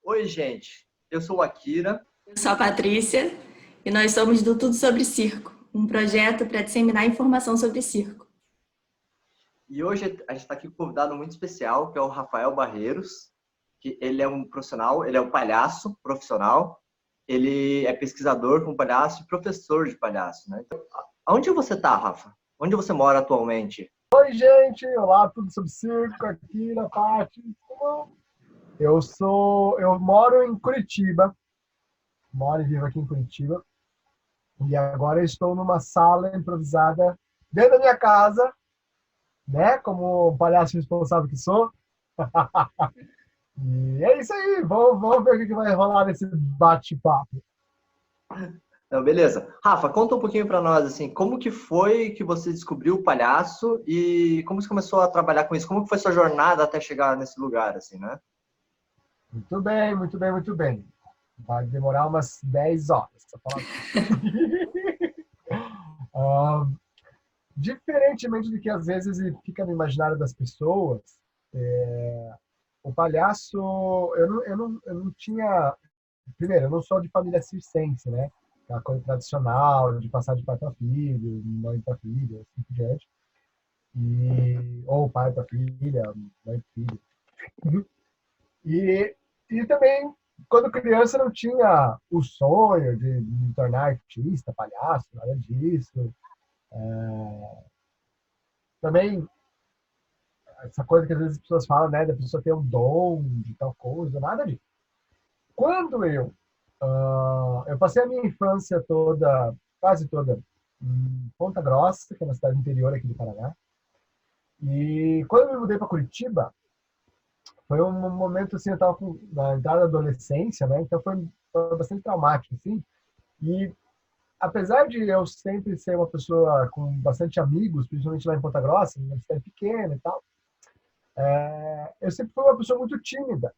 Oi, gente. Eu sou o Akira. Eu sou a Patrícia e nós somos do Tudo Sobre Circo, um projeto para disseminar informação sobre circo. E hoje a gente está aqui com um convidado muito especial, que é o Rafael Barreiros, que ele é um profissional, ele é um palhaço profissional, ele é pesquisador com palhaço e professor de palhaço, né? Então, aonde você está, Rafa? Onde você mora atualmente? Oi, gente! Olá, tudo sobre circo aqui na parte. Eu moro em Curitiba, moro e vivo aqui em Curitiba, e agora eu estou numa sala improvisada dentro da minha casa, né? Como um palhaço responsável que sou. E é isso aí, vamos ver o que vai rolar nesse bate-papo. Então, beleza. Rafa, conta um pouquinho para nós, assim, como que foi que você descobriu o palhaço e como você começou a trabalhar com isso? Como que foi sua jornada até chegar nesse lugar, assim, né? Muito bem, muito bem, muito bem. Vai demorar umas 10 horas pra falar. Ah, Diferentemente do que às vezes fica no imaginário das pessoas, o palhaço, eu não tinha. Primeiro, eu não sou de família circense, né? Aquela coisa tradicional de passar de pai para filho, mãe para filha, assim por diante. Ou pai para filha, mãe para filho. E também, quando criança, não tinha o sonho de me tornar artista, palhaço, nada disso. Também essa coisa que às vezes as pessoas falam, né, da pessoa ter um dom de tal coisa, nada disso. Quando eu passei a minha infância toda, quase toda, em Ponta Grossa, que é uma cidade interior aqui do Paraná, e quando eu me mudei para Curitiba, foi um momento assim, eu estava na entrada da adolescência, né, então foi bastante traumático, assim, e apesar de eu sempre ser uma pessoa com bastante amigos, principalmente lá em Ponta Grossa, uma cidade pequena e tal, eu sempre fui uma pessoa muito tímida.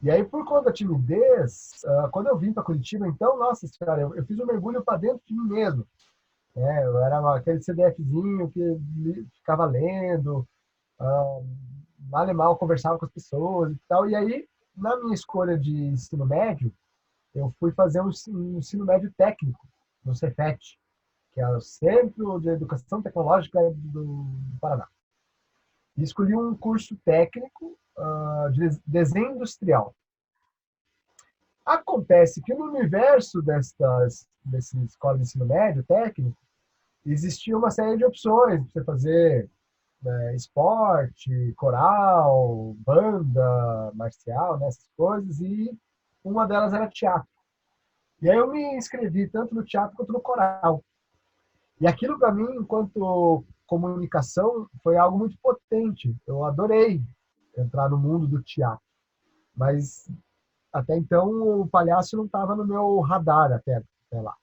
E aí, por conta da timidez, quando eu vim para Curitiba, então, nossa senhora, eu fiz um mergulho para dentro de mim mesmo. Né? Eu era aquele CDFzinho que ficava lendo, uh, mal e mal conversava com as pessoas e tal. E aí, na minha escolha de ensino médio, eu fui fazer um ensino médio técnico no Cefet, que é o Centro de Educação Tecnológica do Paraná. E escolhi um curso técnico de desenho industrial. Acontece que no universo desse escola de ensino médio técnico, existia uma série de opções para você fazer esporte, coral, banda, marcial, né, essas coisas, e uma delas era teatro. E aí eu me inscrevi tanto no teatro quanto no coral. E aquilo para mim, enquanto comunicação, foi algo muito potente. Eu adorei entrar no mundo do teatro. Mas até então o palhaço não estava no meu radar até lá.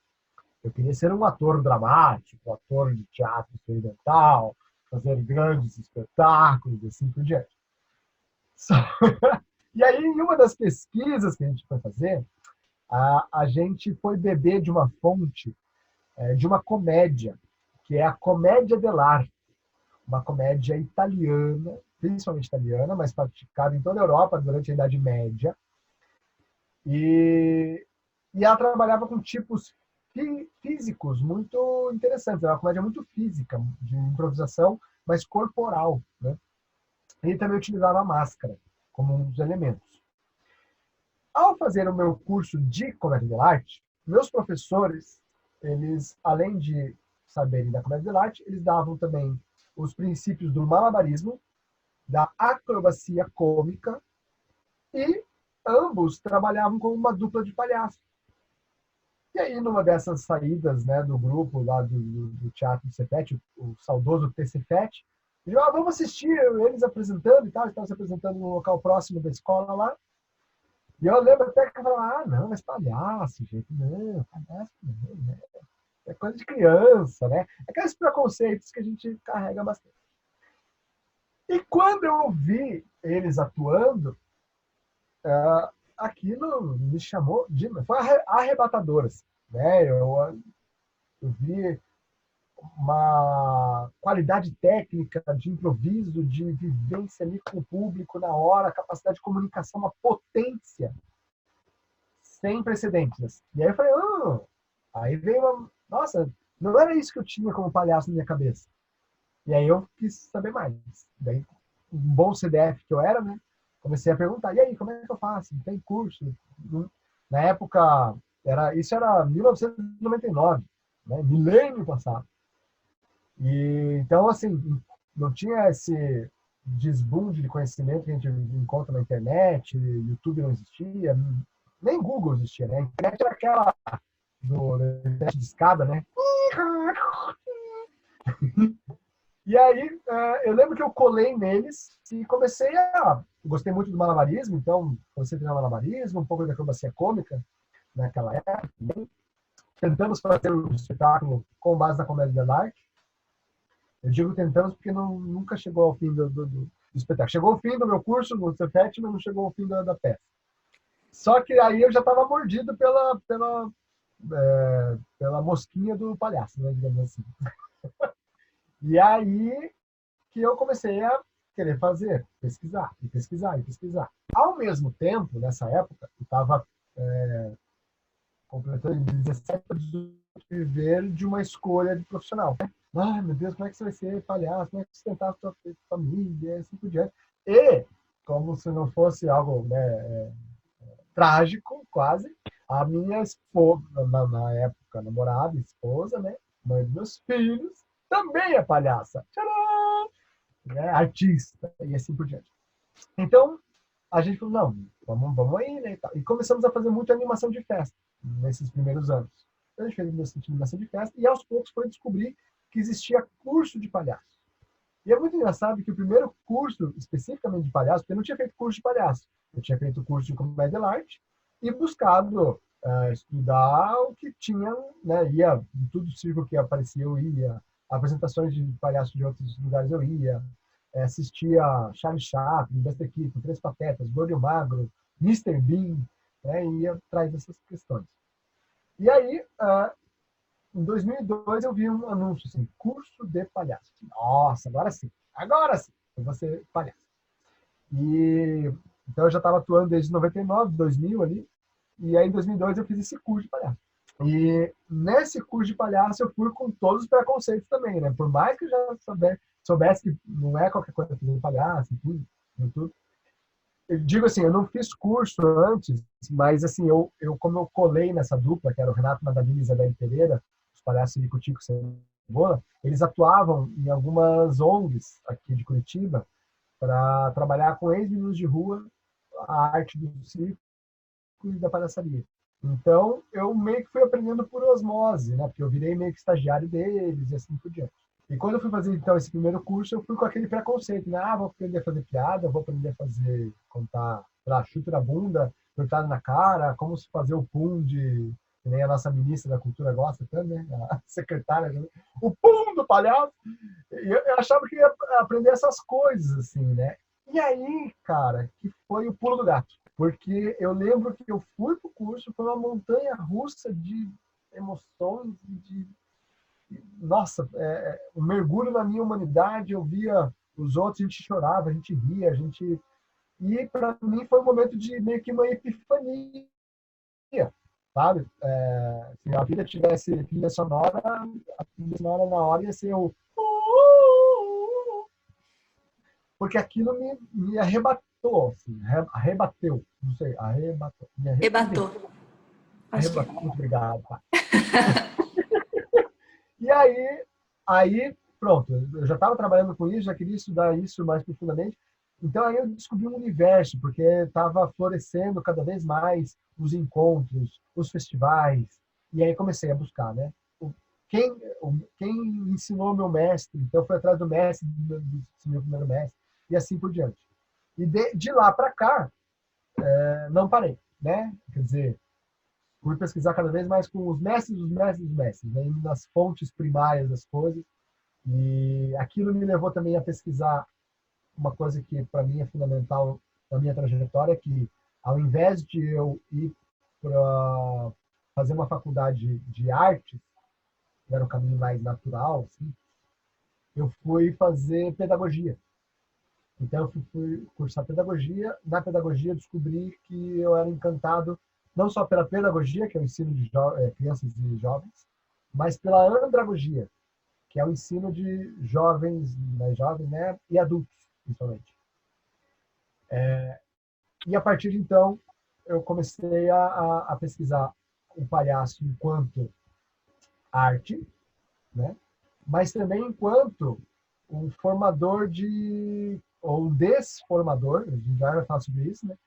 Eu queria ser um ator dramático, um ator de teatro experimental, fazer grandes espetáculos, assim por diante. E aí, em uma das pesquisas que a gente foi fazer, a gente foi beber de uma fonte de uma comédia, que é a Commedia dell'arte, uma comédia italiana, principalmente italiana, mas praticada em toda a Europa durante a Idade Média. E ela trabalhava com tipos físicos muito interessantes. Era uma comédia muito física, de improvisação, mas corporal. Né? E também utilizava a máscara como um dos elementos. Ao fazer o meu curso de comédia dell'arte, meus professores, eles, além de saberem da comédia dell'arte, eles davam também os princípios do malabarismo, da acrobacia cômica, e ambos trabalhavam como uma dupla de palhaço. E aí, numa dessas saídas, né, do grupo lá do Teatro do Cefet, o saudoso TCFET, eu vamos assistir eles apresentando e tal, estavam se apresentando no local próximo da escola lá. E eu lembro até que eu falava, não, mas palhaço, gente, não, palhaço não, né? É coisa de criança, né? Aqueles preconceitos que a gente carrega bastante. E quando eu vi eles atuando, aquilo me chamou de... Foi arrebatador, assim, né? Eu vi uma qualidade técnica, de improviso, de vivência ali com o público na hora, capacidade de comunicação, uma potência sem precedentes. E aí eu falei, aí veio uma, nossa, não era isso que eu tinha como palhaço na minha cabeça. E aí eu quis saber mais. Daí, um bom CDF que eu era, né? Comecei a perguntar, e aí, como é que eu faço? Tem curso? Na época, isso era 1999, né? Milênio passado. E, então, assim, não tinha esse desbunde de conhecimento que a gente encontra na internet, YouTube não existia, nem Google existia, né? A internet era aquela da internet de escada, né? E aí, eu lembro que eu colei neles e comecei a... Gostei muito do malabarismo, então comecei a treinar malabarismo, um pouco de acrobacia cômica naquela época. Tentamos fazer um espetáculo com base na comédia dell'arte. Eu digo tentamos porque nunca chegou ao fim do espetáculo. Chegou ao fim do meu curso no Cefet, mas não chegou ao fim da peça. Só que aí eu já estava mordido pela mosquinha do palhaço, né, digamos assim. E aí que eu comecei a querer fazer, pesquisar, e pesquisar, e pesquisar. Ao mesmo tempo, nessa época, eu estava completando 17 anos de viver de uma escolha de profissional. Ai, meu Deus, como é que você vai ser palhaço? Como é que você sustentar a sua família? Assim por diante. E, como se não fosse algo, né, trágico, quase, a minha esposa, na época, namorada, esposa, né, mãe dos meus filhos, também é palhaça. Tcharam! Né, artista, e assim por diante. Então, a gente falou, não, vamos aí, né? E começamos a fazer muita animação de festa nesses primeiros anos. Então, a gente fez bastante animação de festa e aos poucos foi descobrir que existia curso de palhaço. E é muito engraçado que o primeiro curso, especificamente de palhaço, porque eu não tinha feito curso de palhaço, eu tinha feito curso de comédia dell'arte e buscado estudar o que tinha, né? Ia em tudo circo que aparecia, eu ia, apresentações de palhaço de outros lugares eu ia, assistia Charlie Chaplin, Buster Keaton, Três Patetas, Gordo e Magro, Mr. Bean, né? E ia atrás dessas questões. E aí, em 2002, eu vi um anúncio assim, curso de palhaço. Nossa, agora sim, eu vou ser palhaço. E, então eu já estava atuando desde 99, 2000 ali, e aí em 2002 eu fiz esse curso de palhaço. E nesse curso de palhaço eu fui com todos os preconceitos também, né? Por mais que eu já soubesse que não é qualquer coisa fazer palhaço, tudo. Eu digo assim, eu não fiz curso antes, mas assim, como eu colei nessa dupla, que era o Renato Madalina e Isabelle Pereira, os palhaços de Cutico Cebola, eles atuavam em algumas ONGs aqui de Curitiba para trabalhar com ex-meninos de rua a arte do circo e da palhaçaria. Então, eu meio que fui aprendendo por osmose, né? Porque eu virei meio que estagiário deles e assim por diante. E quando eu fui fazer, então, esse primeiro curso, eu fui com aquele preconceito, né? Vou aprender a fazer piada, vou aprender a fazer, contar, chute na bunda, cortada na cara, como se fazer o pum de... Que nem a nossa ministra da Cultura gosta também, né? A secretária, o pum do palhaço. E eu achava que ia aprender essas coisas, assim, né? E aí, cara, que foi o pulo do gato. Porque eu lembro que eu fui pro curso, foi uma montanha russa de emoções, nossa, um mergulho na minha humanidade, eu via os outros, a gente chorava, a gente ria, E para mim foi um momento de meio que uma epifania, sabe? Se a vida tivesse trilha sonora, a trilha sonora na hora ia ser o... Porque aquilo me arrebatou, assim, arrebateu, não sei, arrebatou. Rebatou. Arrebatou, muito obrigado. E aí, pronto, eu já estava trabalhando com isso, já queria estudar isso mais profundamente. Então aí eu descobri um universo, porque estava florescendo cada vez mais os encontros, os festivais. E aí comecei a buscar, né? Quem ensinou meu mestre? Então eu fui atrás do mestre, do meu primeiro mestre, e assim por diante. E de lá para cá, não parei, né? Quer dizer, fui pesquisar cada vez mais com os mestres dos mestres dos mestres, né? Indo nas fontes primárias das coisas. E aquilo me levou também a pesquisar uma coisa que para mim é fundamental na minha trajetória, que ao invés de eu ir para fazer uma faculdade de arte, era o caminho mais natural, assim, eu fui fazer pedagogia. Então, eu fui cursar pedagogia. Na pedagogia, eu descobri que eu era encantado não só pela pedagogia, que é o ensino de crianças e jovens, mas pela andragogia, que é o ensino de jovens, mais jovens, né, e adultos, principalmente. E a partir de então, eu comecei a pesquisar o palhaço enquanto arte, né, mas também enquanto um formador ou um desformador, a gente já vai falar sobre isso, né,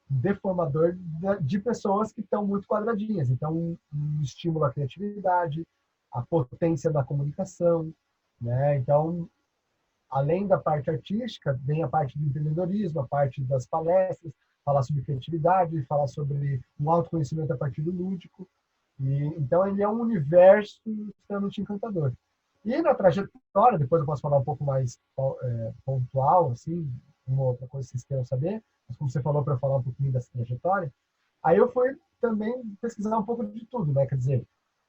deformador de pessoas que estão muito quadradinhas. Então, um estímulo à criatividade, à potência da comunicação, né? Então, além da parte artística, vem a parte do empreendedorismo, a parte das palestras, falar sobre criatividade, falar sobre um autoconhecimento a partir do lúdico. Então, ele é um universo extremamente encantador. E na trajetória, depois eu posso falar um pouco mais pontual, assim, uma outra coisa que vocês queiram saber, mas como você falou para eu falar um pouquinho dessa trajetória, aí eu fui também pesquisar um pouco de tudo, né? Quer dizer,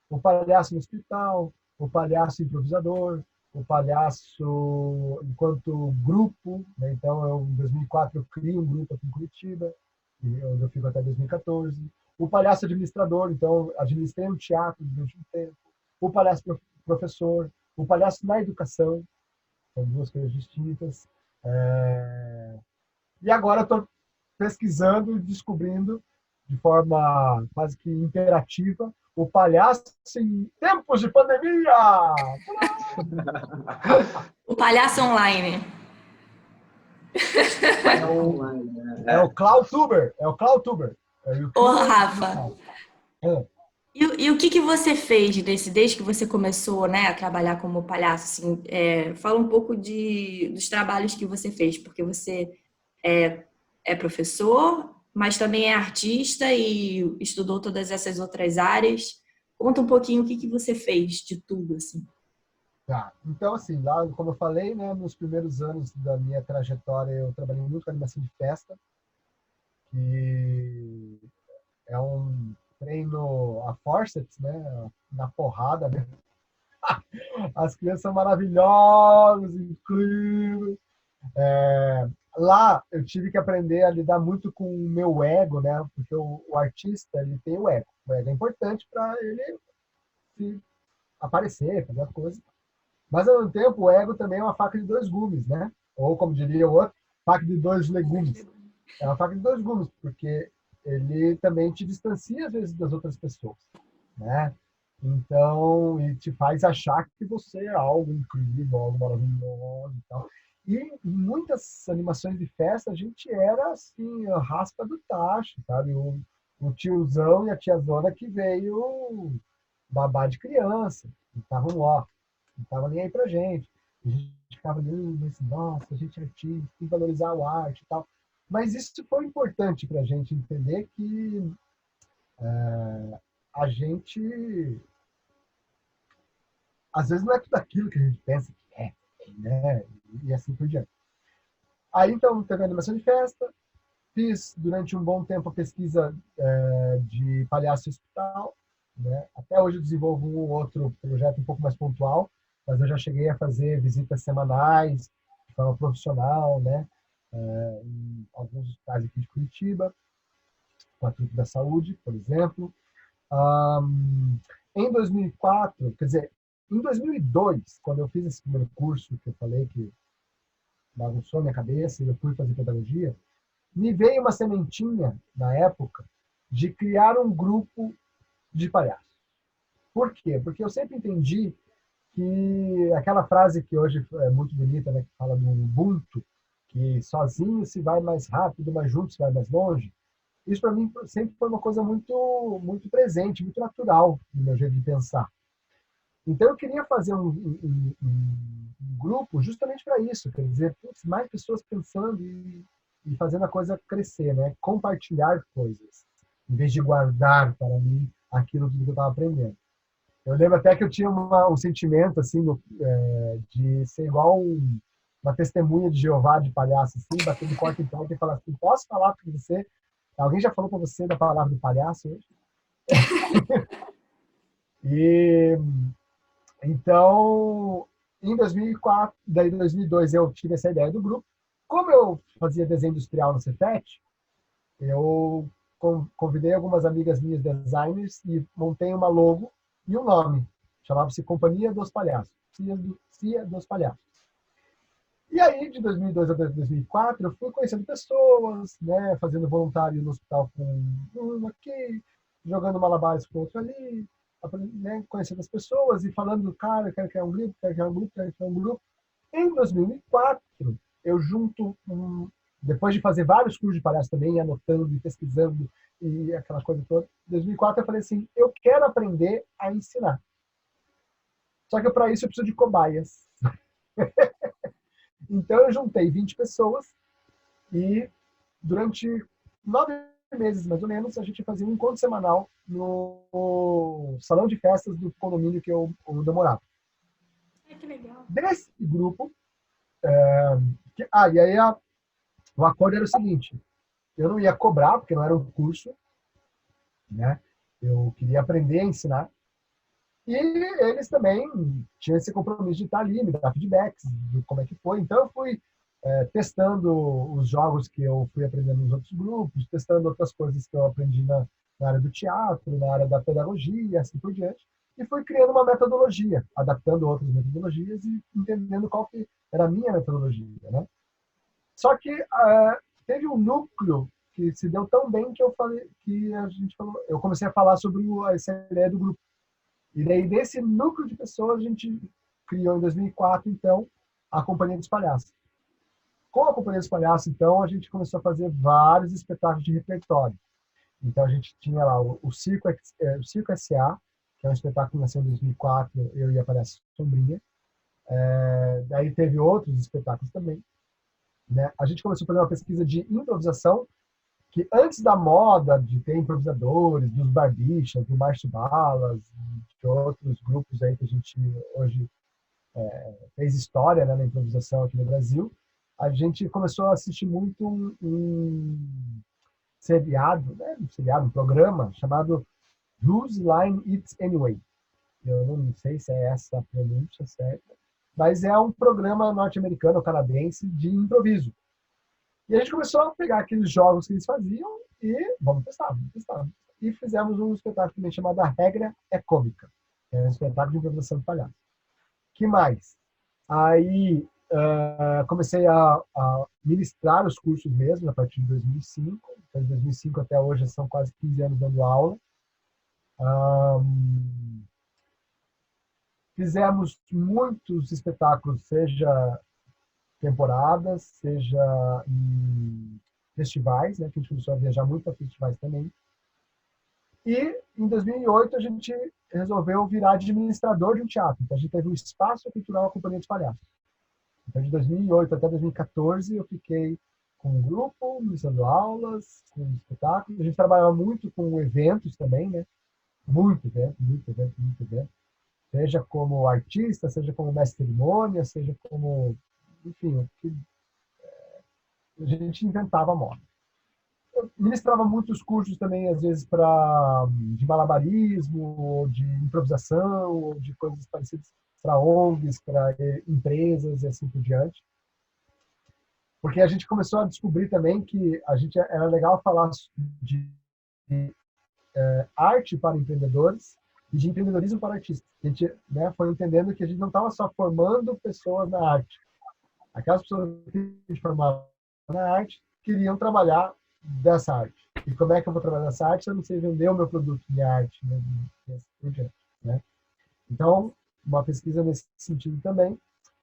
o palhaço no hospital, o palhaço improvisador, o palhaço enquanto grupo, né? Então, em 2004 eu criei um grupo aqui em Curitiba, onde eu fico até 2014. O palhaço administrador, então administrei um teatro durante um tempo. O palhaço professor, o palhaço na educação, são duas coisas distintas. E agora estou pesquisando e descobrindo de forma quase que imperativa o palhaço em tempos de pandemia. O palhaço online. É o Cloudtuber. É o Cloudtuber. É o Ô, YouTuber Rafa, digital. É. e o que você fez desde que você começou, né, a trabalhar como palhaço? Assim, fala um pouco dos trabalhos que você fez, porque você é professor, mas também é artista e estudou todas essas outras áreas. Conta um pouquinho o que você fez de tudo, assim. Tá. Então, assim, lá, como eu falei, né, nos primeiros anos da minha trajetória, eu trabalhei muito com animação de festa, que é um treino a forceps, né, na porrada, né? As crianças são maravilhosas, incríveis. Lá eu tive que aprender a lidar muito com o meu ego, né? Porque o artista ele tem o ego. O ego é importante para ele se aparecer, fazer as coisas. Mas ao mesmo tempo o ego também é uma faca de dois gumes, né? Ou como diria o outro, faca de dois legumes. É uma faca de dois gumes, porque ele também te distancia às vezes das outras pessoas, né? Então, e te faz achar que você é algo incrível, algo maravilhoso e tal. E em muitas animações de festa, a gente era assim, a raspa do tacho, sabe? O tiozão e a tiazona que veio babar de criança. E estavam, ó, não estavam nem aí pra gente. A gente ficava ali, mas, nossa, a gente é artista, tem que valorizar a arte e tal. Mas isso foi importante para a gente entender que a gente, às vezes, não é tudo aquilo que a gente pensa que é, né? E assim por diante. Aí, então, teve a animação de festa, fiz durante um bom tempo a pesquisa de palhaço hospital, né? Até hoje eu desenvolvo um outro projeto um pouco mais pontual, mas eu já cheguei a fazer visitas semanais, de forma profissional, né? Em alguns hospitais aqui de Curitiba, com a Truque da Saúde, por exemplo. Em 2004, quer dizer, em 2002, quando eu fiz esse primeiro curso, que eu falei que bagunçou minha cabeça e eu fui fazer pedagogia, me veio uma sementinha, na época, de criar um grupo de palhaços. Por quê? Porque eu sempre entendi que aquela frase que hoje é muito bonita, né, que fala do Ubuntu, que sozinho se vai mais rápido, mas junto se vai mais longe, isso para mim sempre foi uma coisa muito, muito presente, muito natural no meu jeito de pensar. Então eu queria fazer um grupo justamente para isso, quer dizer, putz, mais pessoas pensando e fazendo a coisa crescer, né? Compartilhar coisas, em vez de guardar para mim aquilo que eu estava aprendendo. Eu lembro até que eu tinha um sentimento assim de ser igual uma testemunha de Jeová de palhaço, assim, bater de porta em porta e falar assim, posso falar para você? Alguém já falou para você da palavra do palhaço hoje? E Então, em 2004, daí em 2002 eu tive essa ideia do grupo. Como eu fazia desenho industrial no Cefet, eu convidei algumas amigas minhas designers e montei uma logo e um nome. Chamava-se Companhia dos Palhaços. CIA dos Palhaços. E aí, de 2002 a 2004, eu fui conhecendo pessoas, né, fazendo voluntário no hospital com um aqui, jogando malabares com outro ali, né, conhecendo as pessoas e falando, cara, eu quero criar um grupo, quero criar um grupo, quero criar um grupo. Em 2004, eu junto, depois de fazer vários cursos de palhaço também, anotando e pesquisando e aquela coisa toda, em 2004 eu falei assim, eu quero aprender a ensinar. Só que para isso eu preciso de cobaias. Então eu juntei 20 pessoas e durante 9 meses, mais ou menos, a gente fazia um encontro semanal no salão de festas do condomínio que eu morava. Que legal. Desse grupo, e aí o acordo era o seguinte, eu não ia cobrar, porque não era um curso, né? Eu queria aprender a ensinar. E eles também tinham esse compromisso de estar ali, me dar feedbacks de como é que foi. Então eu fui testando os jogos que eu fui aprendendo nos outros grupos, testando outras coisas que eu aprendi na área do teatro, na área da pedagogia, assim por diante. E fui criando uma metodologia, adaptando outras metodologias e entendendo qual que era a minha metodologia, né? Só que teve um núcleo que se deu tão bem que eu comecei a falar sobre essa ideia do grupo. E daí, desse núcleo de pessoas, a gente criou em 2004, então, a Companhia dos Palhaços. Com a Companhia dos Palhaços, então, a gente começou a fazer vários espetáculos de repertório. Então, a gente tinha lá o Circo S.A., que é um espetáculo que nasceu em 2004, eu e a Palhaça Sombrinha. Daí teve outros espetáculos também. Né? A gente começou a fazer uma pesquisa de improvisação, que antes da moda de ter improvisadores, dos Barbichas, do Márcio Balas, de outros grupos aí que a gente hoje fez história, né, na improvisação aqui no Brasil, a gente começou a assistir muito um seriado, né, um programa chamado Whose Line It's Anyway. Eu não sei se é essa a pronúncia certa, mas é um programa norte-americano, canadense, de improviso. E a gente começou a pegar aqueles jogos que eles faziam e vamos testar. E fizemos um espetáculo também chamado A Regra é Cômica. É um espetáculo de improvisação de palhaço. Que mais? Aí comecei a ministrar os cursos mesmo, a partir de 2005. Então, de 2005 até hoje são quase 15 anos dando aula. Fizemos muitos espetáculos, seja temporadas, seja em festivais, né, que a gente começou a viajar muito para festivais também. E, em 2008, a gente resolveu virar administrador de um teatro. Então, a gente teve um espaço cultural à Companhia dos Palhaços. Então, de 2008 até 2014, eu fiquei com um grupo, ministrando aulas, com espetáculos. A gente trabalhava muito com eventos também, né? Muito evento. Seja como artista, seja como mestre de cerimônia, seja como... Enfim, a gente inventava moda. Eu ministrava muitos cursos também, às vezes, de malabarismo, ou de improvisação, ou de coisas parecidas para ONGs, para empresas e assim por diante. Porque a gente começou a descobrir também que era legal falar de arte para empreendedores e de empreendedorismo para artistas. A gente, né, foi entendendo que a gente não estava só formando pessoas na arte. Aquelas pessoas que a gente formava na arte queriam trabalhar dessa arte. E como é que eu vou trabalhar dessa arte se eu não sei vender o meu produto de arte? Né? Então, uma pesquisa nesse sentido também.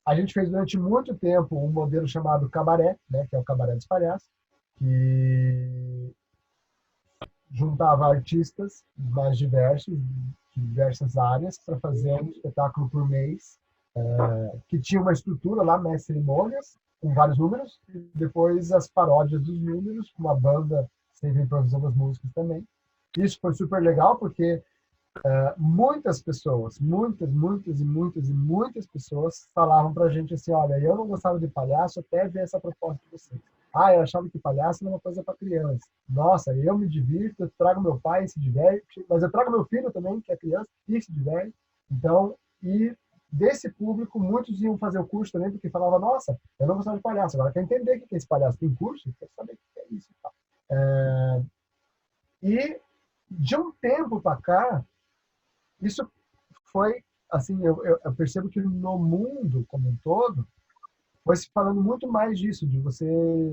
A gente fez durante muito tempo um modelo chamado cabaré, né, que é o Cabaré dos Palhaços, que juntava artistas mais diversos, de diversas áreas, para fazer um espetáculo por mês, que tinha uma estrutura lá, mestre cerimônias, com vários números, e depois as paródias dos números, com uma banda sempre improvisando as músicas também. Isso foi super legal, porque muitas pessoas, muitas pessoas falavam pra gente assim, olha, eu não gostava de palhaço até ver essa proposta de vocês. Eu achava que palhaço era uma coisa para criança. Nossa, eu me divirto, eu trago meu pai e se diverte, mas eu trago meu filho também, que é criança, e se diverte. Então, desse público, muitos iam fazer o curso também, porque falavam, nossa, eu não gostava de palhaço, agora quero entender o que é esse palhaço. Tem curso? Quero saber o que é isso. E de um tempo para cá, isso foi, assim, eu percebo que no mundo como um todo, foi se falando muito mais disso, de você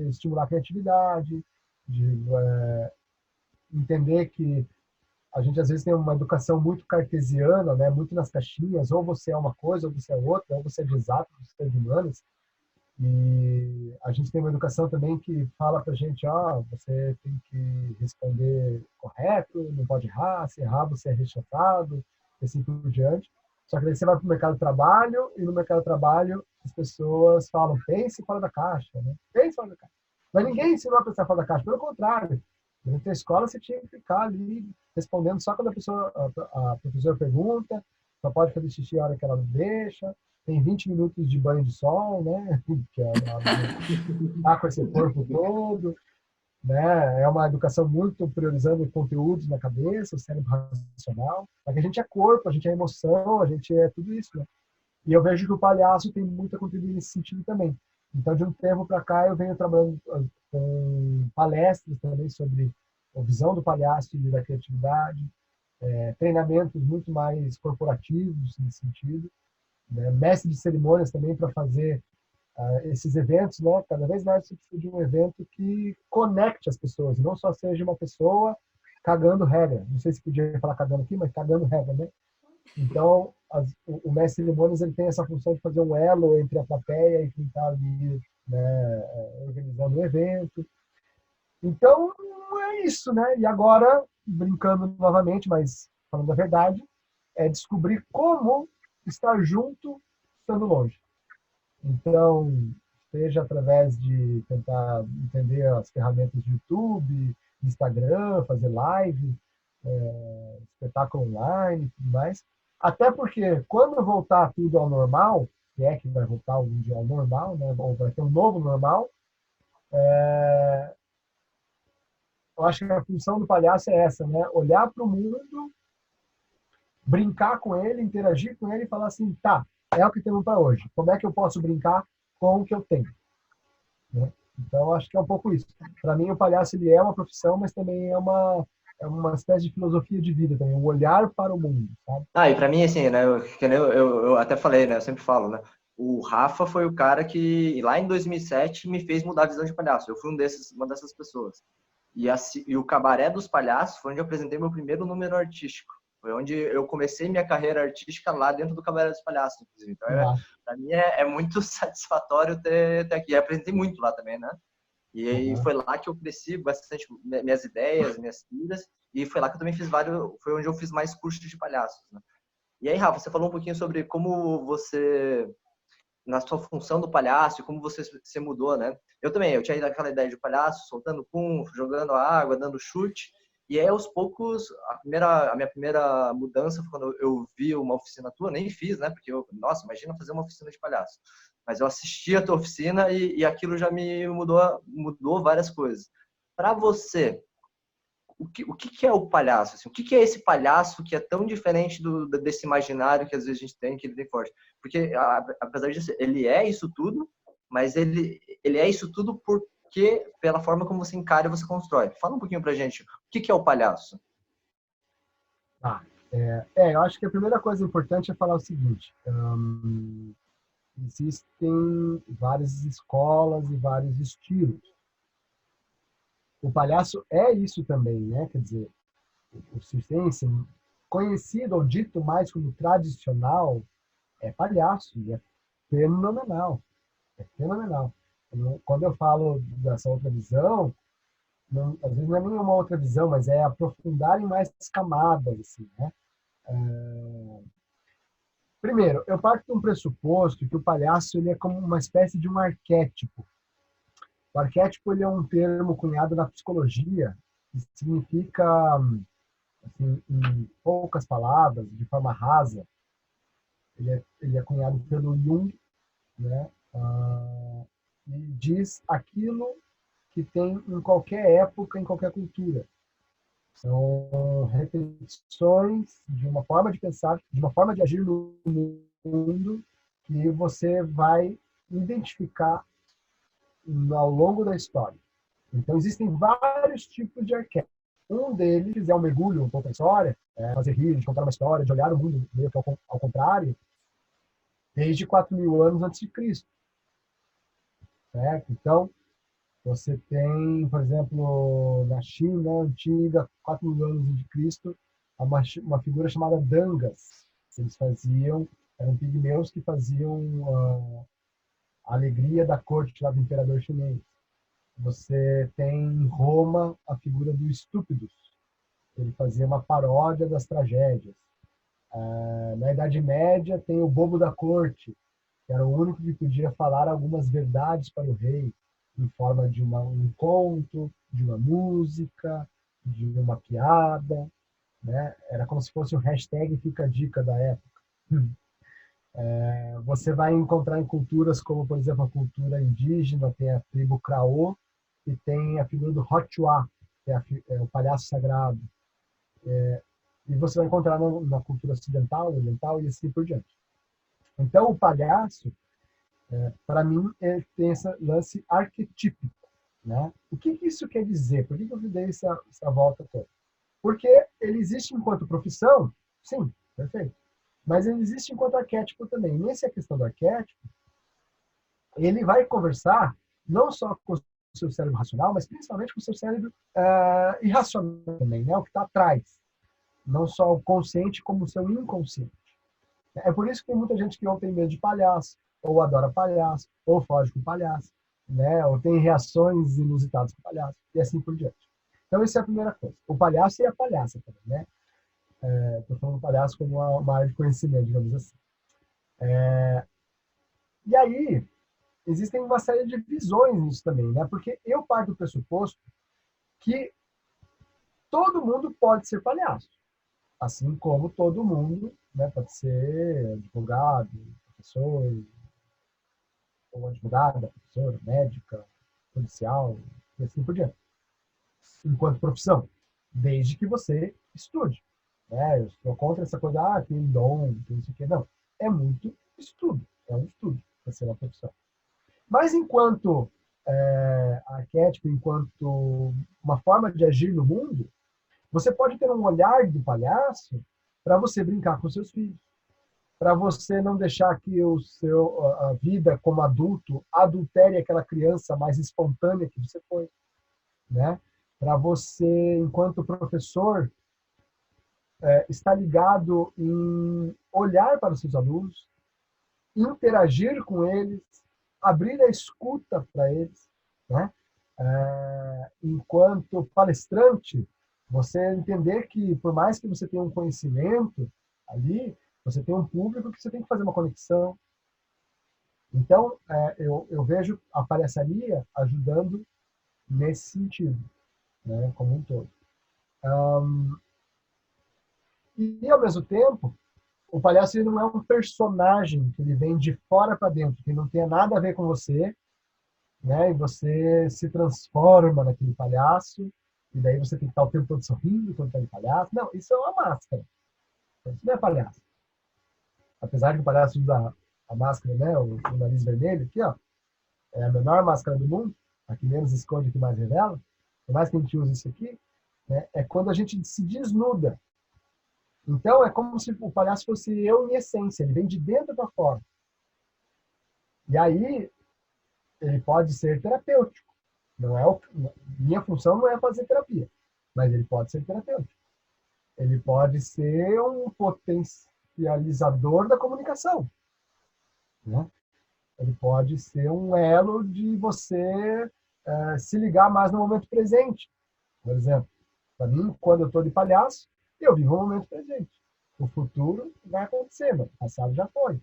estimular a criatividade, de entender que a gente às vezes tem uma educação muito cartesiana, né, muito nas caixinhas, ou você é uma coisa, ou você é outra, ou você é de exato, ou você é de humanas. E a gente tem uma educação também que fala pra gente, você tem que responder correto, não pode errar, se errar você é rechaçado, e assim por diante. Só que daí você vai para o mercado de trabalho, e no mercado de trabalho as pessoas falam, pense fora da caixa, né? Pense fora da caixa. Mas ninguém ensinou a pensar fora da caixa, pelo contrário. Durante a escola você tinha que ficar ali respondendo só quando a professora pergunta, só pode fazer xixi a hora que ela não deixa, tem 20 minutos de banho de sol, né? Que tá com esse corpo todo, né? É uma educação muito priorizando conteúdos na cabeça, o cérebro racional. Porque a gente é corpo, a gente é emoção, a gente é tudo isso, né? E eu vejo que o palhaço tem muito a contribuir nesse sentido também. Então, de um tempo para cá, eu venho trabalhando com palestras também sobre a visão do palhaço e da criatividade, treinamentos muito mais corporativos nesse sentido, né? Mestre de cerimônias também para fazer esses eventos, né? Cada vez mais você precisa de um evento que conecte as pessoas, não só seja uma pessoa cagando regra. Não sei se podia falar cagando aqui, mas cagando regra, né? Então, o mestre de cerimônias ele tem essa função de fazer um elo entre a plateia e quem está ali, né, organizando o evento. Então, é isso, né? E agora, brincando novamente, mas falando a verdade, é descobrir como estar junto estando longe. Então, seja através de tentar entender as ferramentas de YouTube, Instagram, fazer live, espetáculo online e tudo mais. Até porque, quando voltar tudo ao normal, se é que vai voltar algum dia ao normal, né, ou vai ter um novo normal, eu acho que a função do palhaço é essa, né? Olhar para o mundo, brincar com ele, interagir com ele e falar assim, tá, é o que temos para hoje. Como é que eu posso brincar com o que eu tenho? Né? Então, acho que é um pouco isso. Para mim, o palhaço ele é uma profissão, mas também é uma espécie de filosofia de vida também, um olhar para o mundo, sabe? E pra mim, assim, né, eu até falei, né, eu sempre falo, né, o Rafa foi o cara que, lá em 2007, me fez mudar a visão de palhaço. Eu fui uma dessas pessoas. E o Cabaré dos Palhaços foi onde eu apresentei meu primeiro número artístico. Foi onde eu comecei minha carreira artística lá dentro do Cabaré dos Palhaços, inclusive. Então, pra mim, é muito satisfatório ter aqui. Eu apresentei muito lá também, né? E aí foi lá que eu cresci bastante minhas ideias, minhas tiras, e foi lá que eu também foi onde eu fiz mais cursos de palhaços, né? E aí, Rafa, você falou um pouquinho sobre como você, na sua função do palhaço, como você se mudou, né? Eu também, eu tinha aquela ideia de palhaço, soltando pum, jogando a água, dando chute, e aí aos poucos, a minha primeira mudança foi quando eu vi uma oficina tua, nem fiz, né? Porque nossa, imagina fazer uma oficina de palhaço. Mas eu assisti a tua oficina e aquilo já me mudou várias coisas. Para você, o que é o palhaço? Assim? O que é esse palhaço que é tão diferente desse imaginário que às vezes a gente tem, que ele tem forte? Porque, apesar disso, ele é isso tudo, mas ele é isso tudo porque, pela forma como você encara e você constrói. Fala um pouquinho pra gente, o que é o palhaço? Eu acho que a primeira coisa importante é falar o seguinte: existem várias escolas e vários estilos. O palhaço é isso também, né? Quer dizer, o circense, conhecido ou dito mais como tradicional, é palhaço, e é fenomenal. É fenomenal. Quando eu falo dessa outra visão, não, às vezes não é nenhuma outra visão, mas é aprofundar em mais camadas, assim, né? Primeiro, eu parto de um pressuposto que o palhaço ele é como uma espécie de um arquétipo. O arquétipo ele é um termo cunhado na psicologia que significa, assim, em poucas palavras, de forma rasa, ele é cunhado pelo Jung, né? E diz aquilo que tem em qualquer época, em qualquer cultura. São repetições de uma forma de pensar, de uma forma de agir no mundo mundo que você vai identificar ao longo da história. Então, existem vários tipos de arquétipos. Um deles é um mergulho um pouco na história, fazer rir, de contar uma história, de olhar o mundo meio que ao contrário, desde 4.000 anos antes de Cristo. Certo? Então, você tem, por exemplo, na China antiga, 4.000 anos antes de Cristo, uma figura chamada Dangas. Eles faziam, eram pigmeus que faziam a alegria da corte lá do imperador chinês. Você tem em Roma a figura do Estúpidos. Ele fazia uma paródia das tragédias. Na Idade Média tem o Bobo da Corte, que era o único que podia falar algumas verdades para o rei, em forma de um conto, de uma música, de uma piada. Né? Era como se fosse o hashtag Fica a Dica da época. Você vai encontrar em culturas como, por exemplo, a cultura indígena, tem a tribo Craô, e tem a figura do Hotuá, que é o palhaço sagrado. E você vai encontrar na cultura ocidental, oriental e assim por diante. Então, o palhaço, para mim, ele tem esse lance arquetípico. Né? O que isso quer dizer? Por que eu dei essa volta toda? Porque ele existe enquanto profissão, sim, perfeito. Mas ele existe enquanto arquétipo também. Nessa questão do arquétipo, ele vai conversar não só com o seu cérebro racional, mas principalmente com o seu cérebro irracional também, né? O que está atrás. Não só o consciente, como o seu inconsciente. É por isso que tem muita gente que ou tem medo de palhaço, ou adora palhaço, ou foge com palhaço, né? Ou tem reações inusitadas com palhaço, e assim por diante. Então, essa é a primeira coisa. O palhaço e a palhaça também, né? Estou falando palhaço como uma área de conhecimento, digamos assim. E aí, existem uma série de visões nisso também, né? Porque eu parto do pressuposto que todo mundo pode ser palhaço. Assim como todo mundo, né, pode ser advogado, professor, ou advogada, professora, médica, policial, e assim por diante. Enquanto profissão, desde que você estude. Né? Eu estou contra essa coisa, tem dom, tem isso aqui. Não, é muito estudo. É um estudo para ser uma profissão. Mas enquanto arquétipo, enquanto uma forma de agir no mundo, você pode ter um olhar do palhaço para você brincar com seus filhos, para você não deixar que a vida como adulto adultere aquela criança mais espontânea que você foi, né? Para você, enquanto professor, estar ligado em olhar para os seus alunos, interagir com eles, abrir a escuta para eles, né? Enquanto palestrante, você entender que, por mais que você tenha um conhecimento ali, você tem um público que você tem que fazer uma conexão. Então, eu vejo a palhaçaria ajudando nesse sentido, né, como um todo. E, ao mesmo tempo, o palhaço ele não é um personagem que ele vem de fora para dentro, que não tenha nada a ver com você, né, e você se transforma naquele palhaço, e daí você tem que estar o tempo todo sorrindo quando está de palhaço. Não, isso é uma máscara. Isso não é palhaço. Apesar de o palhaço usar a máscara, né, o nariz vermelho, aqui, ó, é a menor máscara do mundo, a que menos esconde, a que mais revela, por mais que a gente use isso aqui, né, é quando a gente se desnuda. Então, é como se o palhaço fosse eu em essência, ele vem de dentro para fora. E aí, ele pode ser terapêutico. Minha função não é fazer terapia, mas ele pode ser terapêutico. Ele pode ser um potencializador da comunicação. Né? Ele pode ser um elo de você se ligar mais no momento presente. Por exemplo, para mim, quando eu estou de palhaço, eu vivo o momento presente. O futuro vai acontecer, mas o passado já foi.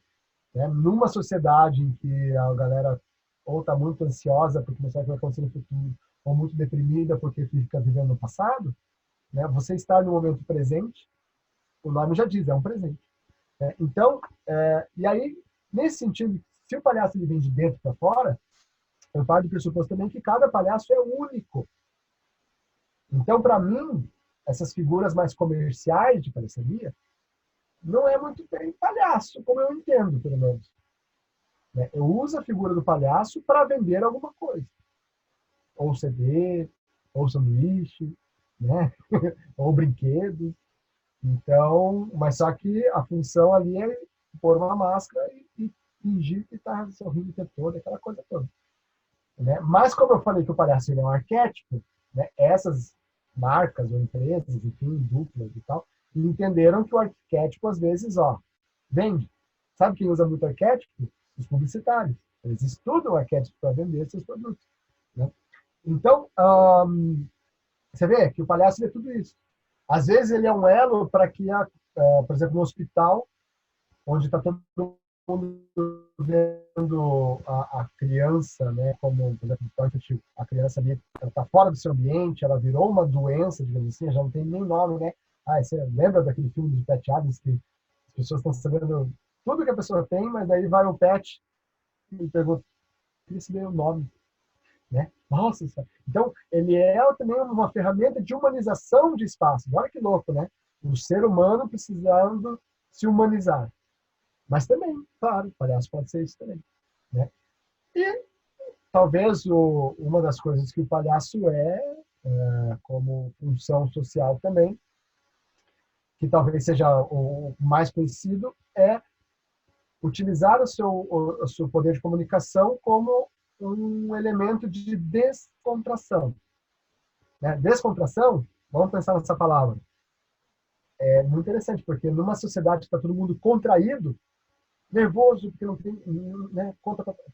Né? Numa sociedade em que a galera ou está muito ansiosa porque não sabe o que vai acontecer no futuro, ou muito deprimida porque fica vivendo no passado, né? Você estar no momento presente, o nome já diz, é um presente. Então, e aí, nesse sentido, se o palhaço ele vem de dentro para fora, eu parto do pressuposto também que cada palhaço é único. Então, para mim, essas figuras mais comerciais de palhaçaria, não é muito bem palhaço, como eu entendo, pelo menos. Né? Eu uso a figura do palhaço para vender alguma coisa. Ou CD, ou sanduíche, né? Ou brinquedo. Então, mas só que a função ali é pôr uma máscara e fingir que está sorrindo o tempo todo, aquela coisa toda. Né? Mas como eu falei que o palhaço ele é um arquétipo, né? Essas marcas ou empresas, enfim, duplas e tal, entenderam que o arquétipo às vezes, vende. Sabe quem usa muito arquétipo? Os publicitários. Eles estudam o arquétipo para vender seus produtos. Né? Então, você vê que o palhaço é tudo isso. Às vezes ele é um elo para que, por exemplo, no hospital, onde está todo mundo vendo a criança, né, como, por exemplo, a criança ali está fora do seu ambiente, ela virou uma doença, digamos assim, já não tem nem nome, né? Você lembra daquele filme de Pat Adams que as pessoas estão sabendo tudo que a pessoa tem, mas daí vai o Pat e pergunta, queria saber o nome, né? Nossa, então ele é também uma ferramenta de humanização de espaço. Olha que louco, né? O ser humano precisando se humanizar. Mas também, claro, o palhaço pode ser isso também. Né? E talvez uma das coisas que o palhaço como função social também, que talvez seja o mais conhecido, é utilizar o seu poder de comunicação como um elemento de descontração. Né? Descontração, vamos pensar nessa palavra, é muito interessante, porque numa sociedade que está todo mundo contraído, nervoso, porque não tem, né,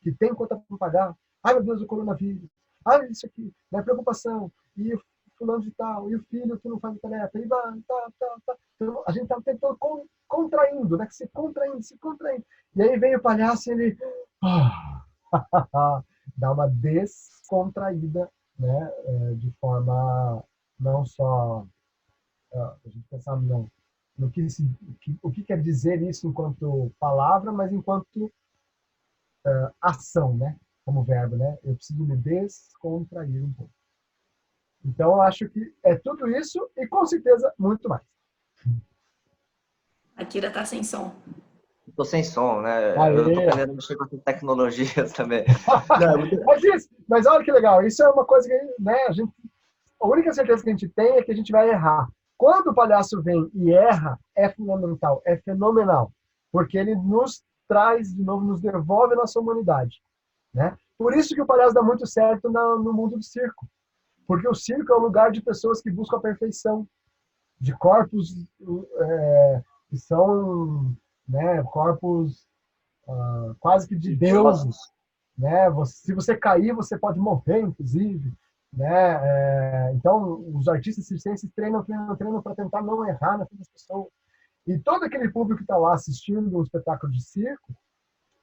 que tem conta para pagar. Ai, meu Deus, o coronavírus. Ai, isso aqui, né, preocupação. E o fulano de tal, e o filho que não faz tarefa. E tá. Então, a gente está tentando contraindo, né, se contraindo, se contraindo. E aí vem o palhaço e ele dá uma descontraída, né, de forma não só a gente pensar no que, o que quer dizer isso enquanto palavra, mas enquanto ação, né? Como verbo, né? Eu preciso me descontrair um pouco. Então, eu acho que é tudo isso e, com certeza, muito mais. A Kira tá sem som. Tô sem som, né? Eu tô Aê! aprendendo a mexer com essa tecnologia também. Não, Mas olha que legal, isso é uma coisa que, né, a única certeza que a gente tem é que a gente vai errar. Quando o palhaço vem e erra, é fundamental, é fenomenal, porque ele nos traz de novo, nos devolve a nossa humanidade. Né? Por isso que o palhaço dá muito certo no mundo do circo. Porque o circo é um lugar de pessoas que buscam a perfeição, de corpos que são, né, corpos quase que de deuses. Né? Se você cair, você pode morrer, inclusive. Né? Então, os artistas circenses treinam para tentar não errar na frente das pessoas. E todo aquele público que está lá assistindo um espetáculo de circo,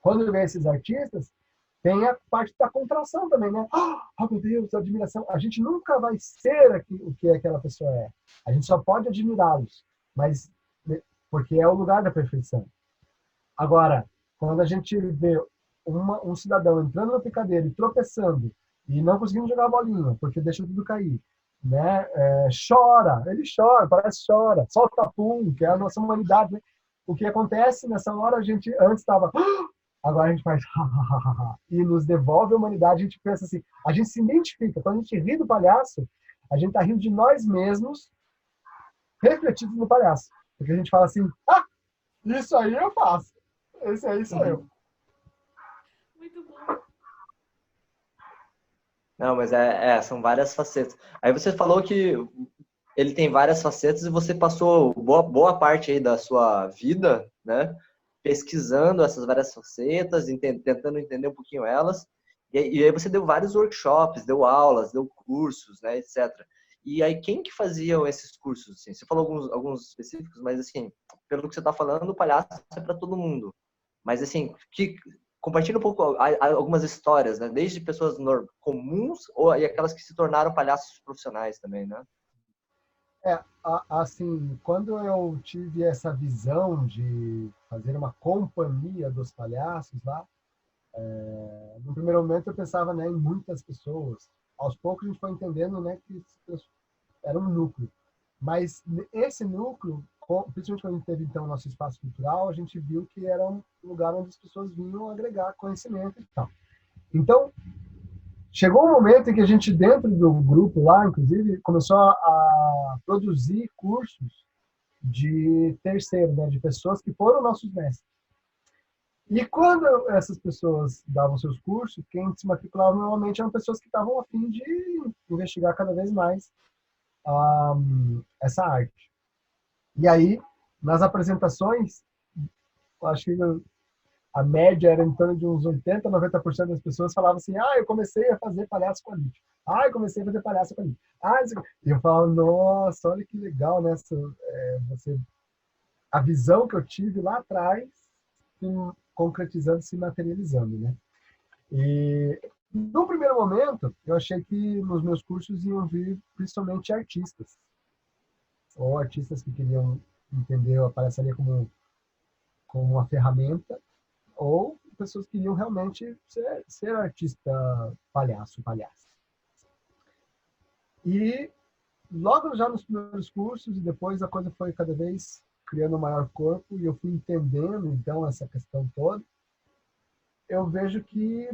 quando vê esses artistas, tem a parte da contração também, né? Oh, meu Deus, admiração. A gente nunca vai ser o que aquela pessoa é. A gente só pode admirá-los, mas porque é o lugar da perfeição. Agora, quando a gente vê um cidadão entrando na picadeira e tropeçando e não conseguindo jogar a bolinha porque deixa tudo cair, né? Chora, ele chora, parece que chora, solta pum, que é a nossa humanidade. Né? O que acontece nessa hora, a gente antes estava agora a gente faz e nos devolve a humanidade. A gente pensa assim, a gente se identifica. Quando a gente ri do palhaço, a gente está rindo de nós mesmos, refletidos no palhaço. Porque a gente fala assim, isso aí eu faço. Esse aí sou eu. Muito bom. Não, mas são várias facetas. Aí você falou que ele tem várias facetas e você passou boa parte aí da sua vida, né, pesquisando essas várias facetas, tentando entender um pouquinho elas. E aí você deu vários workshops, deu aulas, deu cursos, né, etc. E aí quem que faziam esses cursos? Assim? Você falou alguns específicos, mas assim, pelo que você está falando, o palhaço é para todo mundo. Mas assim, compartilha um pouco algumas histórias, né? Desde pessoas comuns e aquelas que se tornaram palhaços profissionais também, né? Assim, quando eu tive essa visão de fazer uma companhia dos palhaços lá, no primeiro momento eu pensava, né, em muitas pessoas. Aos poucos a gente foi entendendo, né, que era um núcleo. Mas esse núcleo principalmente quando a gente teve, então, o nosso espaço cultural, a gente viu que era um lugar onde as pessoas vinham agregar conhecimento e tal. Então, chegou um momento em que a gente, dentro do grupo lá, inclusive, começou a produzir cursos de terceiro, né, de pessoas que foram nossos mestres. E quando essas pessoas davam seus cursos, quem se matriculava normalmente eram pessoas que estavam a fim de investigar cada vez mais essa arte. E aí, nas apresentações, acho que a média era em torno de uns 80, 90% das pessoas falavam assim: ah, eu comecei a fazer palhaço com a Nietzsche. Ah, eu comecei a fazer palhaço com a Nietzsche. Ah, e eu falava: nossa, olha que legal, né? Você, a visão que eu tive lá atrás se concretizando, se materializando, né? E no primeiro momento, eu achei que nos meus cursos iam vir principalmente artistas, ou artistas que queriam entender a palhaçaria como uma ferramenta, ou pessoas que queriam realmente ser artista palhaço. E logo já nos primeiros cursos, e depois a coisa foi cada vez criando um maior corpo, e eu fui entendendo, então, essa questão toda, eu vejo que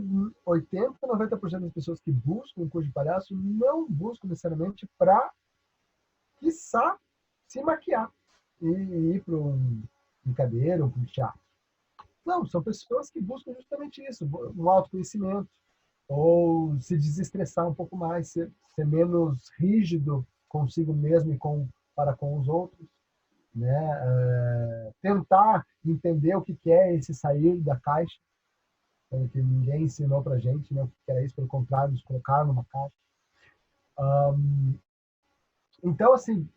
80, 90% das pessoas que buscam um curso de palhaço não buscam necessariamente para, quiçá, se maquiar e ir para um brincadeira ou para um teatro. Não, são pessoas que buscam justamente isso, um autoconhecimento, ou se desestressar um pouco mais, ser menos rígido consigo mesmo e para com os outros, né? Tentar entender o que é esse sair da caixa, que ninguém ensinou para gente, né? O que era isso, pelo contrário, nos colocaram numa caixa. Então, assim,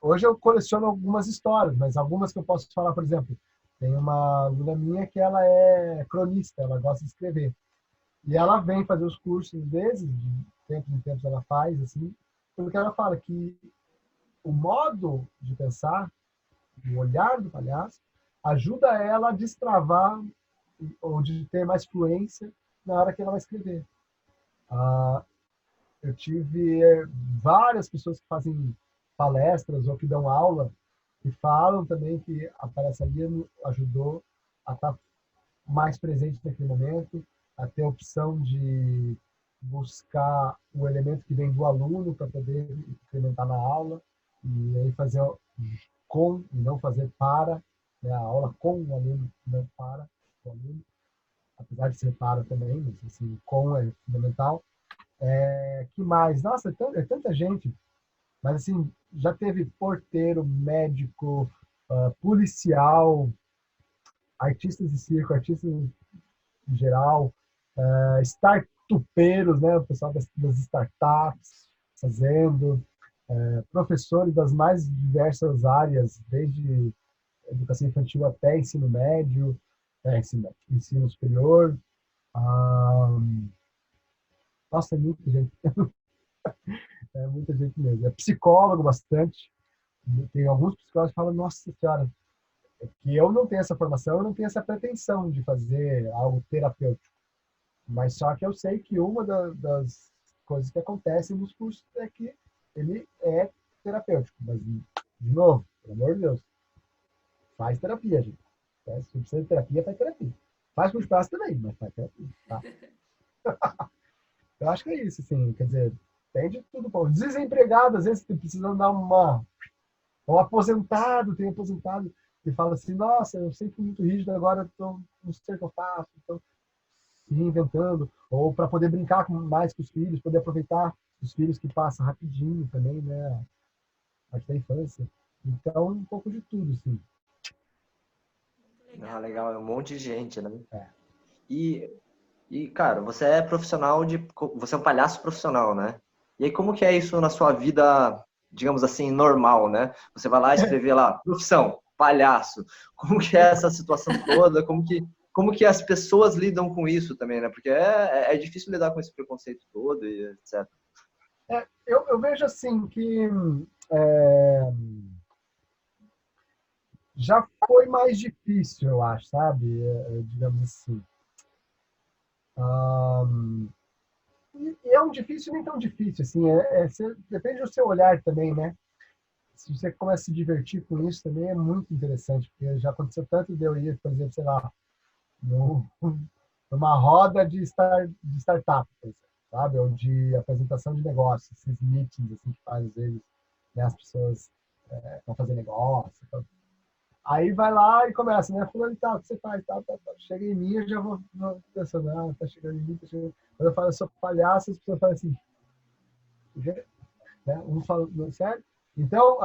hoje eu coleciono algumas histórias, mas algumas que eu posso falar, por exemplo, tem uma aluna minha que ela é cronista, ela gosta de escrever. E ela vem fazer os cursos, às vezes, de tempos em tempos ela faz, assim, porque ela fala que o modo de pensar, o olhar do palhaço, ajuda ela a destravar ou de ter mais fluência na hora que ela vai escrever. Eu tive várias pessoas que fazem palestras ou que dão aula e falam também que a palhaçaria ajudou a estar mais presente naquele momento, a ter a opção de buscar o elemento que vem do aluno para poder implementar na aula e aí fazer com e não fazer para, né? A aula com o aluno, não para o aluno, apesar de ser para também, mas assim, com é fundamental. Que mais? Nossa, é tanta gente. Mas assim, já teve porteiro, médico, policial, artistas de circo, artistas em geral, startupeiros, né? O pessoal das startups fazendo, professores das mais diversas áreas, desde educação infantil até ensino médio, ensino superior. Nossa, é muita gente. É muita gente mesmo. É psicólogo bastante. Tem alguns psicólogos que falam: nossa senhora, é que eu não tenho essa formação, eu não tenho essa pretensão de fazer algo terapêutico. Mas só que eu sei que uma das coisas que acontecem nos cursos é que ele é terapêutico. Mas, de novo, pelo amor de Deus, faz terapia, gente. Se precisa de terapia, faz terapia. Faz curso de prazo também, mas faz terapia. Tá? Eu acho que é isso, assim, quer dizer, tem de tudo. Pô. Desempregado, às vezes, precisa dar um aposentado, tem aposentado que fala assim: nossa, eu sempre fui muito rígido, agora não sei o que eu faço, estou se reinventando, ou para poder brincar mais com os filhos, poder aproveitar os filhos que passam rapidinho também, né, a parte da infância. Então, um pouco de tudo, assim. Ah, legal, é um monte de gente, né? É. E, cara, você é profissional você é um palhaço profissional, né? E aí, como que é isso na sua vida, digamos assim, normal, né? Você vai lá escrever lá, profissão, palhaço. Como que é essa situação toda? Como que as pessoas lidam com isso também, né? Porque é difícil lidar com esse preconceito todo e etc. Eu vejo assim que é, já foi mais difícil, eu acho, sabe? Digamos assim. E é um difícil nem tão difícil, assim. Depende do seu olhar também, né? se você começa a se divertir com isso também é muito interessante, porque já aconteceu tanto de eu ir, por exemplo, sei lá, num- numa roda de startup, por exemplo, sabe? Ou de apresentação de negócios, esses meetings assim, que faz às vezes, né, as pessoas vão fazer negócio. Então. Aí vai lá e começa, né? Fulano e tal, o que você faz? Tal, tal, tal. Chega em mim, eu já vou pensando, tá chegando em mim, tá chegando. Quando eu falo, eu sou palhaço, as pessoas falam assim, né? Um fala, sério? Então,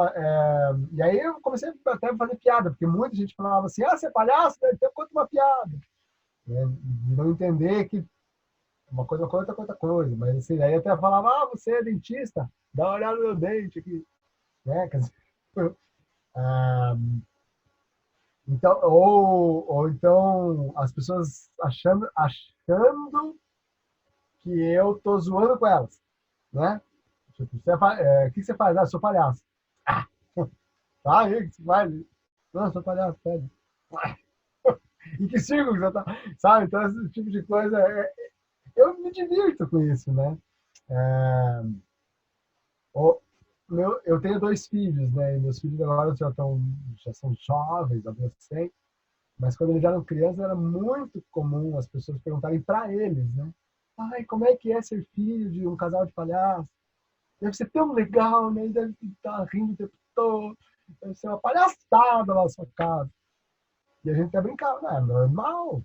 e aí eu comecei até a fazer piada, porque muita gente falava assim, você é palhaço? Né? Então conta uma piada. Né? De não entender que uma coisa conta outra coisa. Mas assim, aí até falava, você é dentista? Dá uma olhada no meu dente aqui. Né? Quer dizer, ah, então, ou então as pessoas achando que eu tô zoando com elas. Né? Tipo, o que você faz? Eu sou palhaço. Ah, tá aí, o que você faz? Não, eu sou palhaço, sério. Em que círculo que você tá? Sabe? Então, esse tipo de coisa, eu me divirto com isso, né? É, eu tenho 2 filhos, né? E meus filhos agora já são jovens, adolescentes, mas quando eles eram crianças era muito comum as pessoas perguntarem para eles, né? Ai, como é que é ser filho de um casal de palhaços? Deve ser tão legal, né? Deve estar rindo o tempo todo, deve ser uma palhaçada lá na sua casa. E a gente até brincava, né? É normal.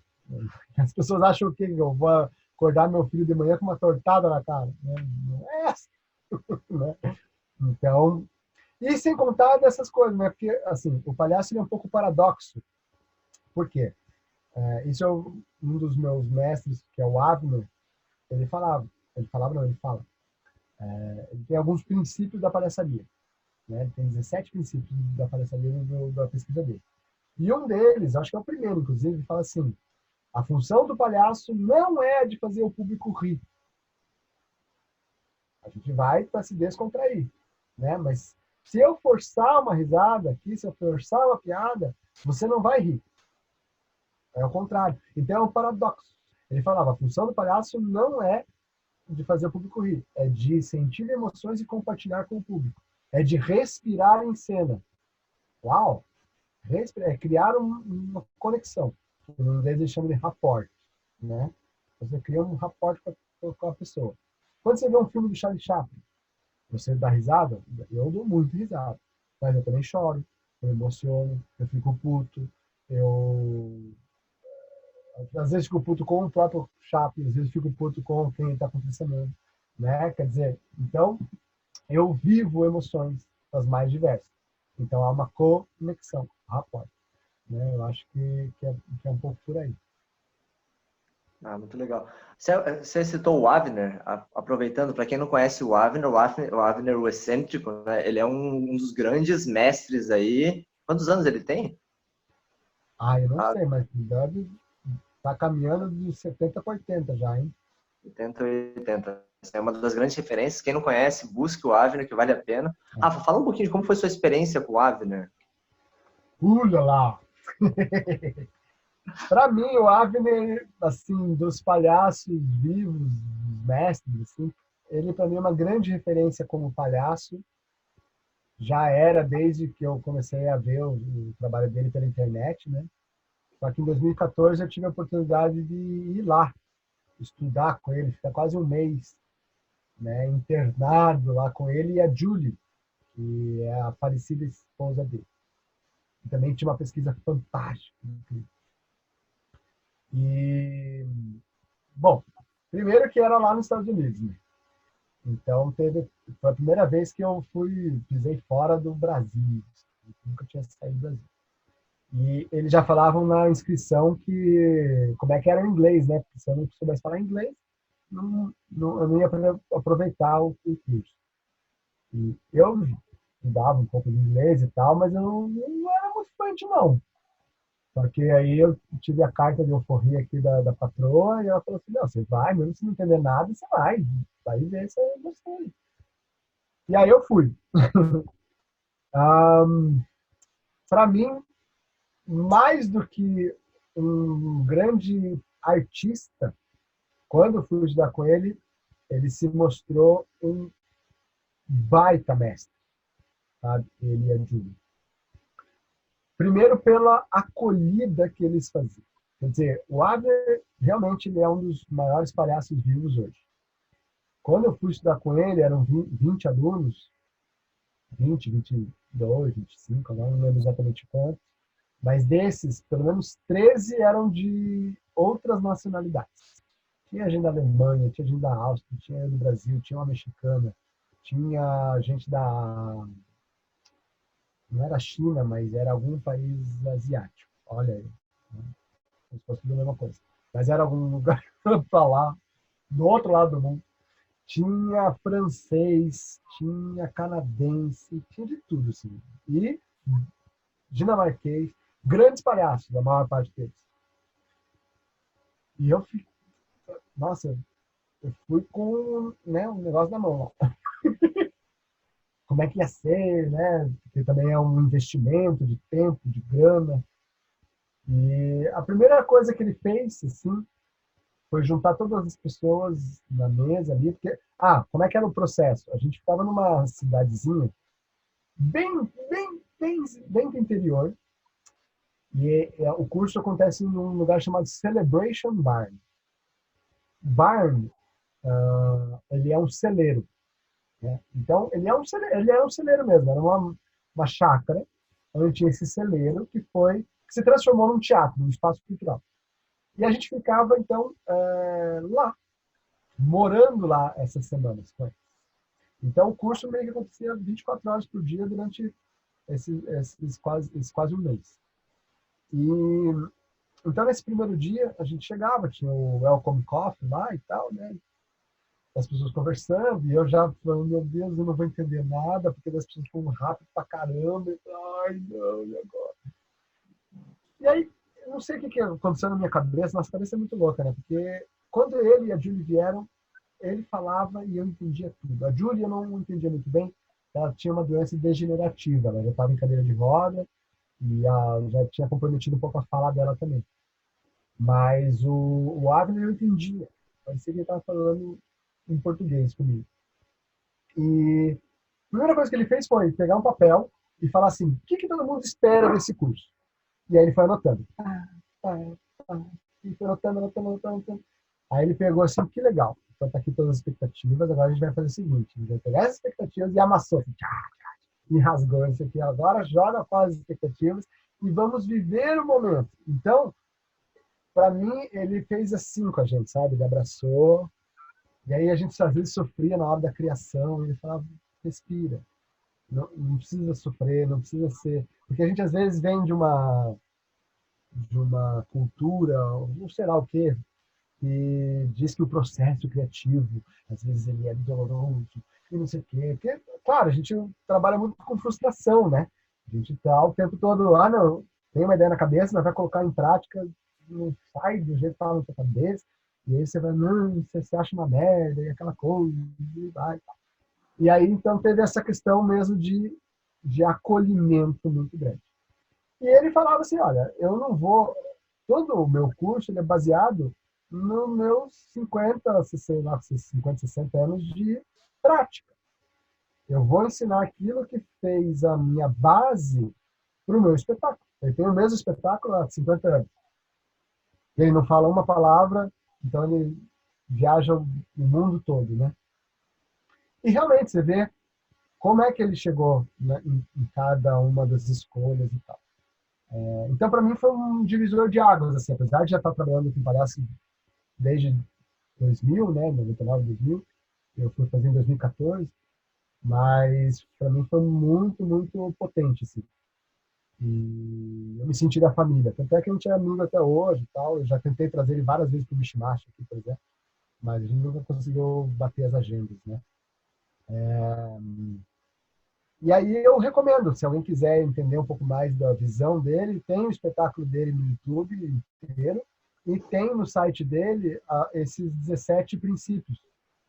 As pessoas acham que eu vou acordar meu filho de manhã com uma tortada na cara. Né? Não é essa. Né? Então, e sem contar dessas coisas, né? Porque, assim, o palhaço é um pouco paradoxo. Por quê? Isso é um dos meus mestres, que é o Abner, ele falava. Ele falava, não, ele fala. Ele tem alguns princípios da palhaçaria. Né? Ele tem 17 princípios da palhaçaria da pesquisa dele. E um deles, acho que é o primeiro, inclusive, ele fala assim: a função do palhaço não é de fazer o público rir. A gente vai para se descontrair, né? Mas se eu forçar uma risada aqui, se eu forçar uma piada, você não vai rir. É o contrário. Então é um paradoxo. Ele falava, a função do palhaço não é de fazer o público rir, é de sentir emoções e compartilhar com o público. É de respirar em cena. Uau! É criar uma conexão. Em inglês eles chamam de rapport, né? Você cria um rapport com a pessoa. Quando você vê um filme do Charlie Chaplin, você dá risada? Eu dou muito risada. Mas eu também choro, eu emociono, eu fico puto, eu às vezes fico puto com o próprio Chaplin, às vezes fico puto com quem está acontecendo, né? Quer dizer, então eu vivo emoções das mais diversas. Então há uma conexão, rapport, né? Eu acho que é um pouco por aí. Muito legal. Você citou o Avner, aproveitando, para quem não conhece o Avner, o excêntrico, né? Ele é um dos grandes mestres aí. Quantos anos ele tem? Eu não Ah, sei, mas deve estar caminhando de 70 para 80 já, hein? 80, 80. Essa é uma das grandes referências. Quem não conhece, busque o Avner, que vale a pena. Rafa, fala um pouquinho de como foi sua experiência com o Avner. Lá! Para mim, o Avner, assim, dos palhaços vivos, dos mestres, assim, ele para mim é uma grande referência como palhaço. Já era desde que eu comecei a ver o trabalho dele pela internet, né? Só que em 2014 eu tive a oportunidade de ir lá, estudar com ele, ficar quase um mês, né, internado lá com ele e a Julie, que é a falecida esposa dele. E também tinha uma pesquisa fantástica. E, bom, primeiro que era lá nos Estados Unidos, né? Então foi a primeira vez que eu pisei fora do Brasil. Eu nunca tinha saído do Brasil. E eles já falavam na inscrição que como é que era o inglês, né? Porque se eu não soubesse falar inglês, eu não ia aproveitar o curso. E eu estudava um pouco de inglês e tal, mas eu não era muito fluente, não. Só que aí eu tive a carta de alforria aqui da patroa e ela falou assim, não, você vai, mesmo se não entender nada, você vai ver se é você. E aí eu fui. Para mim, mais do que um grande artista, quando eu fui estudar com ele, ele se mostrou um baita mestre. sabe? Ele e a Julie. Primeiro pela acolhida que eles faziam. Quer dizer, o Abner realmente ele é um dos maiores palhaços vivos hoje. Quando eu fui estudar com ele, eram 20 alunos, 20, 22, 25, agora não lembro exatamente quanto, mas desses, pelo menos 13 eram de outras nacionalidades. Tinha gente da Alemanha, tinha gente da Áustria, tinha do Brasil, tinha uma mexicana, tinha gente da... não era China, mas era algum país asiático. Olha aí, né? Como se fosse tudo a mesma coisa. Mas era algum lugar para lá, do outro lado do mundo. Tinha francês, tinha canadense, tinha de tudo, assim. E dinamarquês, grandes palhaços, a maior parte deles. E eu fiquei, nossa, eu fui com, né, um negócio na mão. Como é que ia ser, né? Porque também é um investimento de tempo, de grana. E a primeira coisa que ele fez, assim, foi juntar todas as pessoas na mesa ali, porque, como é que era o processo? A gente ficava numa cidadezinha bem do interior, e o curso acontece num lugar chamado Celebration Barn. Barn, ele é um celeiro, né? Então, ele é um celeiro mesmo, era uma chácara, onde tinha esse celeiro que se transformou num teatro, num espaço cultural. E a gente ficava, então, lá, morando lá essas semanas com eles. Então, o curso meio que acontecia 24 horas por dia durante esse quase um mês. E, então, nesse primeiro dia, a gente chegava, tinha o Welcome Coffee lá e tal, né? As pessoas conversando, e eu já falando, meu Deus, eu não vou entender nada, porque as pessoas falam rápido pra caramba, e, ai, não, e agora? E aí, eu não sei o que aconteceu na minha cabeça, nossa cabeça é muito louca, né? Porque quando ele e a Julie vieram, ele falava e eu entendia tudo. A Julie eu não entendia muito bem, ela tinha uma doença degenerativa, ela já estava em cadeira de roda e já tinha comprometido um pouco a fala dela também. Mas o Abner eu entendia, parecia que ele estava falando em português comigo. E a primeira coisa que ele fez foi pegar um papel e falar assim, o que todo mundo espera desse curso? E aí ele foi anotando. E foi anotando. Aí ele pegou assim, que legal. Então tá aqui todas as expectativas, agora a gente vai fazer o seguinte, a gente vai pegar essas expectativas e amassou, assim, e rasgou isso aqui. Agora joga fora as expectativas e vamos viver o momento. Então, para mim, ele fez assim com a gente, sabe? Ele abraçou, e aí a gente às vezes sofria na hora da criação, e ele falava, respira. Não precisa sofrer, não precisa ser... Porque a gente às vezes vem de uma cultura, não sei lá o quê, que diz que o processo criativo, às vezes, ele é doloroso, e não sei o quê. Porque, claro, a gente trabalha muito com frustração, né? A gente está o tempo todo, não, tem uma ideia na cabeça, mas vai colocar em prática, não sai do jeito que fala na sua cabeça, e aí você vai, não, você acha uma merda, e aquela coisa, e vai. E aí, então, teve essa questão mesmo de acolhimento muito grande. E ele falava assim, olha, eu não vou... Todo o meu curso ele é baseado nos meus 50, 60 anos de prática. Eu vou ensinar aquilo que fez a minha base para o meu espetáculo. Ele tem o mesmo espetáculo há 50 anos. Ele não fala uma palavra, então ele viaja o mundo todo, né? E realmente você vê como é que ele chegou, né, em cada uma das escolhas e tal. Então, para mim, foi um divisor de águas, assim, apesar de já estar trabalhando com palhaço desde 2000, né, 99, 2000, eu fui fazer em 2014, mas para mim foi muito, muito potente, assim. E eu me senti da família. Tanto é que a gente é amigo até hoje e tal. Eu já tentei trazer ele várias vezes para o Mishmash aqui, por exemplo, mas a gente nunca conseguiu bater as agendas, né? E aí eu recomendo, se alguém quiser entender um pouco mais da visão dele, tem o espetáculo dele no YouTube inteiro e tem no site dele esses 17 princípios.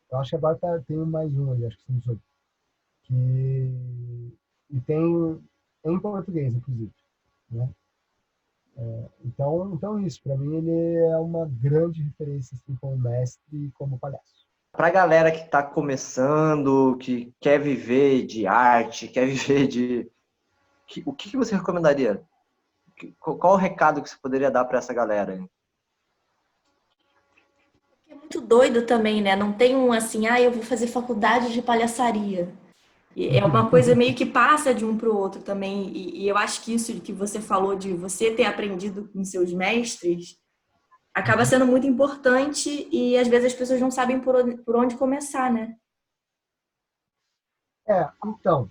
Eu acho que agora tem mais um ali, acho que são 18. E tem em português, inclusive, né? Então isso, para mim, ele é uma grande referência assim, como mestre e como palhaço. para a galera que está começando, que quer viver de arte, quer viver de... O que você recomendaria? Qual o recado que você poderia dar para essa galera? É muito doido também, né? Não tem um assim, eu vou fazer faculdade de palhaçaria. É uma coisa meio que passa de um para o outro também. E eu acho que isso que você falou de você ter aprendido com seus mestres acaba sendo muito importante e às vezes as pessoas não sabem por onde começar, né? Então,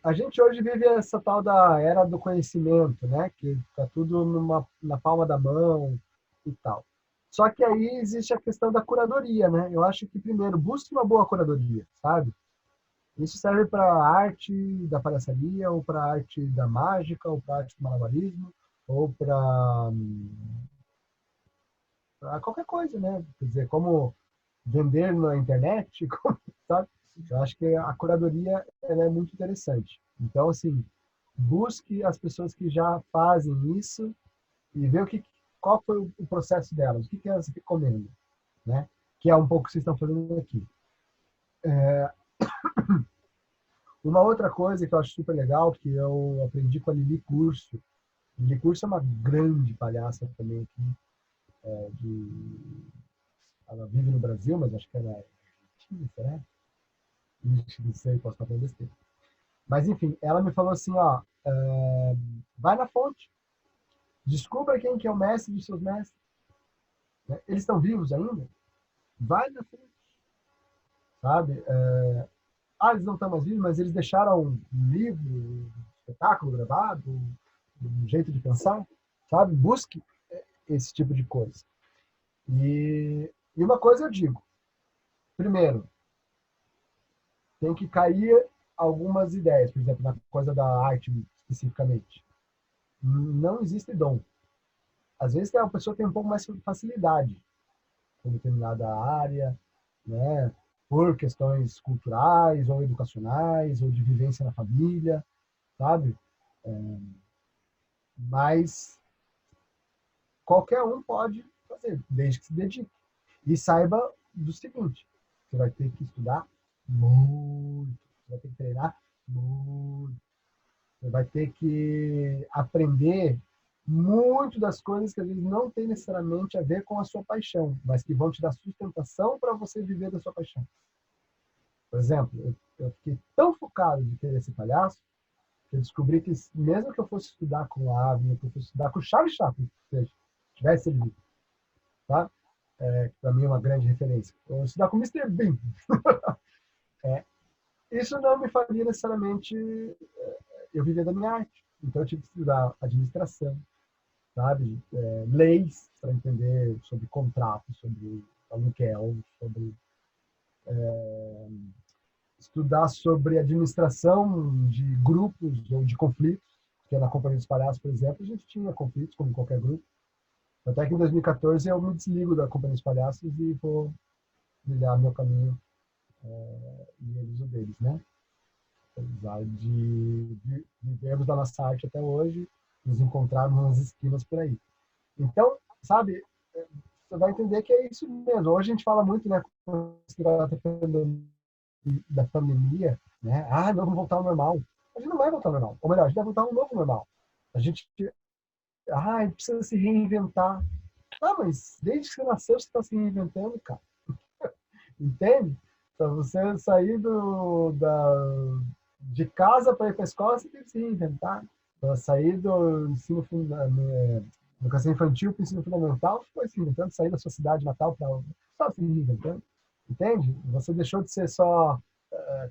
a gente hoje vive essa tal da era do conhecimento, né? Que está tudo na palma da mão e tal. Só que aí existe a questão da curadoria, né? Eu acho que, primeiro, busque uma boa curadoria, sabe? Isso serve para a arte da palhaçaria, ou para a arte da mágica, ou para a arte do malabarismo, ou para qualquer coisa, né? Quer dizer, como vender na internet, sabe? Eu acho que a curadoria ela é muito interessante. Então, assim, busque as pessoas que já fazem isso e ver qual foi o processo delas, o que elas recomendam, né? Que é um pouco o que vocês estão fazendo aqui. Uma outra coisa que eu acho super legal, que eu aprendi com a Lili Curso. Lili Curso é uma grande palhaça também aqui. De... Ela vive no Brasil, mas acho que ela é argentina, será? Não sei, posso estar falando besteira. Mas, enfim, ela me falou assim, ó, vai na fonte, descubra quem que é o mestre dos seus mestres. Né? Eles estão vivos ainda? Vai na fonte, sabe? Eles não estão mais vivos, mas eles deixaram um livro, um espetáculo gravado, um jeito de pensar, sabe? Busque esse tipo de coisa. E uma coisa eu digo, primeiro, tem que cair algumas ideias, por exemplo, na coisa da arte especificamente. Não existe dom. Às vezes a pessoa tem um pouco mais de facilidade com determinada área, né? Por questões culturais ou educacionais ou de vivência na família, sabe? Mas qualquer um pode fazer, desde que se dedique. E saiba do seguinte, você vai ter que estudar muito, você vai ter que treinar muito, você vai ter que aprender muito das coisas que às vezes não tem necessariamente a ver com a sua paixão, mas que vão te dar sustentação para você viver da sua paixão. Por exemplo, eu fiquei tão focado de querer ser palhaço, que eu descobri que mesmo que eu fosse estudar com a Avni, que eu fosse estudar com o Charlie Chaplin, que seja, tivesse ele, tá? Para mim é uma grande referência. Ou estudar com o Mr. Bean. Isso não me faria necessariamente eu viver da minha arte. Então eu tive que estudar administração, sabe? Leis, para entender sobre contratos, sobre aluguel, sobre estudar sobre administração de grupos ou de conflitos, porque na Companhia dos Palhaços, por exemplo, a gente tinha conflitos, como em qualquer grupo. Até que em 2014 eu me desligo da Companhia dos Palhaços e vou trilhar meu caminho e eles o deles, né? Apesar de vivermos da nossa arte até hoje, nos encontrarmos nas esquinas por aí. Então, sabe, você vai entender que é isso mesmo. Hoje a gente fala muito, né, da pandemia, né? Não, vamos voltar ao normal. A gente não vai voltar ao normal. Ou melhor, a gente vai voltar a um novo normal. A gente, precisa se reinventar. Mas desde que você nasceu, você está se reinventando, cara. Entende? Para você sair de casa para ir para a escola, você tem que se reinventar. Para sair do ensino educação infantil para o ensino fundamental, você foi se reinventando. Sair da sua cidade natal para outra, você está se reinventando. Entende? Você deixou de ser só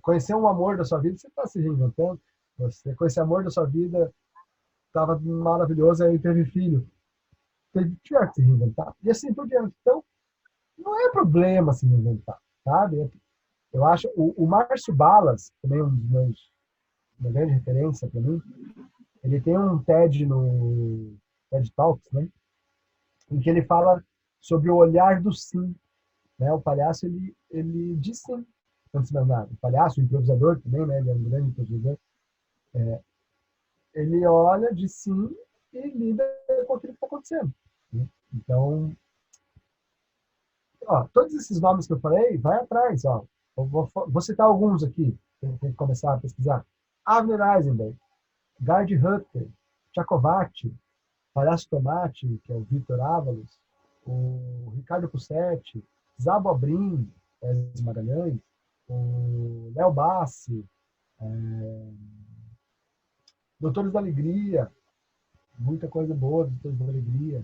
conhecer um amor da sua vida, você está se reinventando. Você conhecer o amor da sua vida, estava maravilhoso, aí teve filho. Tiver que se reinventar. E assim por diante. Então, não é problema se reinventar, sabe? Eu acho, o Márcio Balas, também um dos meus, uma grande referência para mim, ele tem um TED no TED Talks, né? Em que ele fala sobre o olhar do sim, né? O palhaço, ele diz sim antes de nada. O palhaço, o improvisador também, né? Ele é um grande improvisador. Ele olha de sim e lida com aquilo que está acontecendo. Né? Então, ó, todos esses nomes que eu falei, vai atrás, ó. Eu vou citar alguns aqui, tem que começar a pesquisar. Avner Eisenberg, Gard Hutter, Tchakovati, Palhaço Tomate, que é o Vitor Ávalos, o Ricardo Pussetti, Zabo Abrim, Wesley Magalhães, o Léo Bassi, Doutores da Alegria, muita coisa boa, Doutores da Alegria.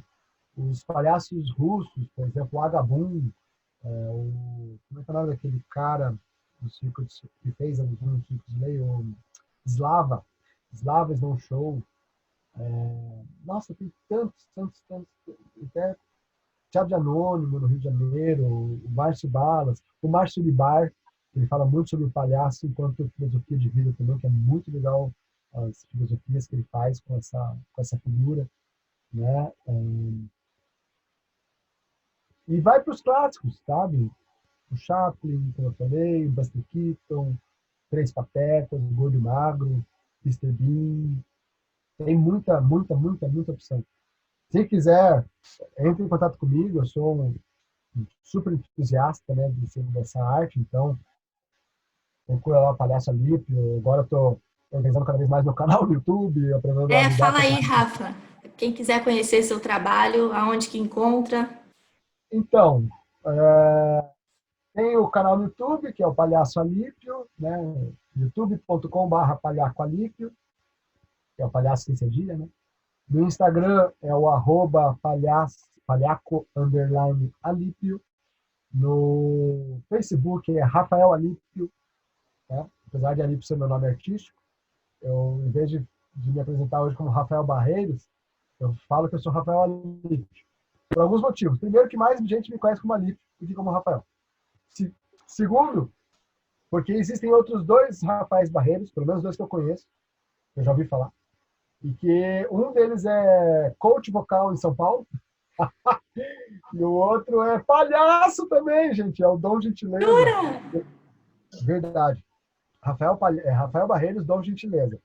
Os palhaços russos, por exemplo, o Agabum, como é que é o nome daquele cara do circo que fez alguns circos meio o Slava Snow Show. Nossa, tem tantos. Até Teatro Anônimo, no Rio de Janeiro, o Márcio Balas, o Márcio Libar, ele fala muito sobre o palhaço enquanto filosofia de vida também, que é muito legal as filosofias que ele faz com essa figura, né? E vai para os clássicos, sabe? O Chaplin, como eu falei, o Buster Keaton, Três Patetas, o Gordo e Magro, Mr. Bean. Tem muita opção. Se quiser, entre em contato comigo, eu sou um super entusiasta, né, dessa arte, então procura lá o Palhaço Alípio. Agora eu estou organizando cada vez mais meu canal no YouTube, aprendendo a lidar Fala com essa... aí, Rafa. Quem quiser conhecer seu trabalho, aonde que encontra? Então, tem o canal no YouTube, que é o Palhaço Alípio, né, youtube.com/palhacoalípio, que é o palhaço sem cedilha, né? No Instagram é o @palhaco_alípio. No Facebook é Rafael Alípio, né? Apesar de Alípio ser meu nome artístico, eu, em vez de me apresentar hoje como Rafael Barreiros, eu falo que eu sou Rafael Alípio. Por alguns motivos. Primeiro, que mais gente me conhece como Alípio do que como Rafael. Segundo, porque existem outros dois Rafaéis Barreiros, pelo menos dois que eu conheço, que eu já ouvi falar, e que um deles é coach vocal em São Paulo, e o outro é palhaço também, gente, é o Dom Gentileza. Verdade. Rafael Barreiros, Dom Gentileza.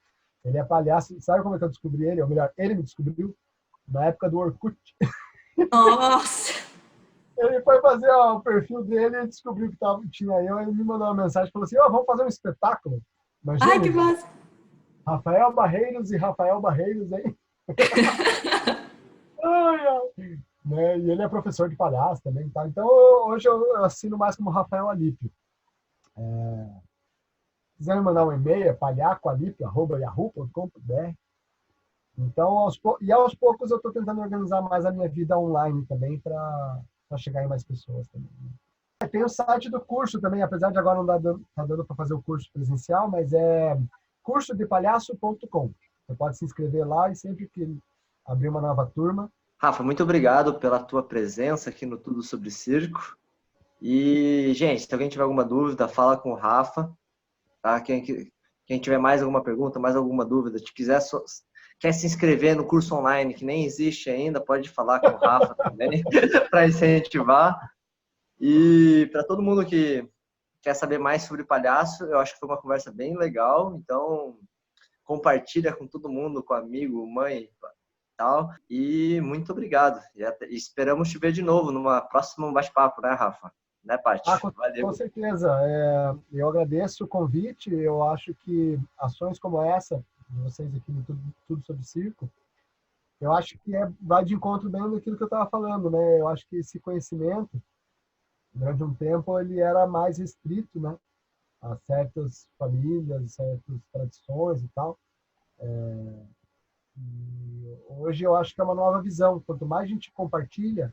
Ele é palhaço. Sabe como é que eu descobri ele? Ou melhor, ele me descobriu na época do Orkut. Nossa! Ele foi fazer o perfil dele e descobriu que tinha eu. Ele me mandou uma mensagem e falou assim: vamos fazer um espetáculo. Imagina, Ai, que massa! Rafael Barreiros e Rafael Barreiros, hein? Ai, ai. Né? E ele é professor de palhaço também. Tá? Então, hoje eu assino mais como Rafael Alípio. Se quiser me mandar um e-mail, é palhacoalípio@yahoo.com.br. Então, aos poucos eu estou tentando organizar mais a minha vida online também para chegar em mais pessoas também. Tem o site do curso também, apesar de agora não tá dando para fazer o curso presencial, mas é cursodepalhaço.com. Você pode se inscrever lá e sempre que abrir uma nova turma. Rafa, muito obrigado pela tua presença aqui no Tudo Sobre Circo. E, gente, se alguém tiver alguma dúvida, fala com o Rafa. Tá? Quem tiver mais alguma pergunta, mais alguma dúvida, quer se inscrever no curso online que nem existe ainda, pode falar com o Rafa também, para incentivar. E para todo mundo que quer saber mais sobre palhaço, eu acho que foi uma conversa bem legal. Então, compartilha com todo mundo, com amigo, mãe, tal. E muito obrigado. E esperamos te ver de novo numa próxima bate-papo, né, Rafa? Né, Paty? Valeu. Com certeza. Eu agradeço o convite. Eu acho que ações como essa, de vocês aqui no Tudo Sobre Circo, eu acho que vai de encontro bem daquilo que eu estava falando, né? Eu acho que esse conhecimento, durante um tempo, ele era mais restrito, né? A certas famílias, certas tradições e tal. E hoje eu acho que é uma nova visão. Quanto mais a gente compartilha,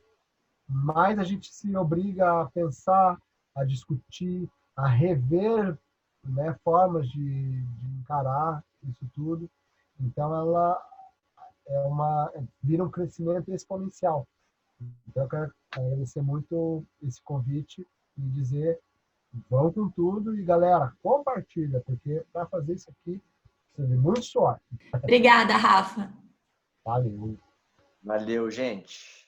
mais a gente se obriga a pensar, a discutir, a rever, né, formas de encarar isso tudo. Então, ela vira um crescimento exponencial. Então, eu quero agradecer muito esse convite e dizer, vão com tudo e, galera, compartilha, porque para fazer isso aqui, precisa de muito suor. Obrigada, Rafa. Valeu. Valeu, gente.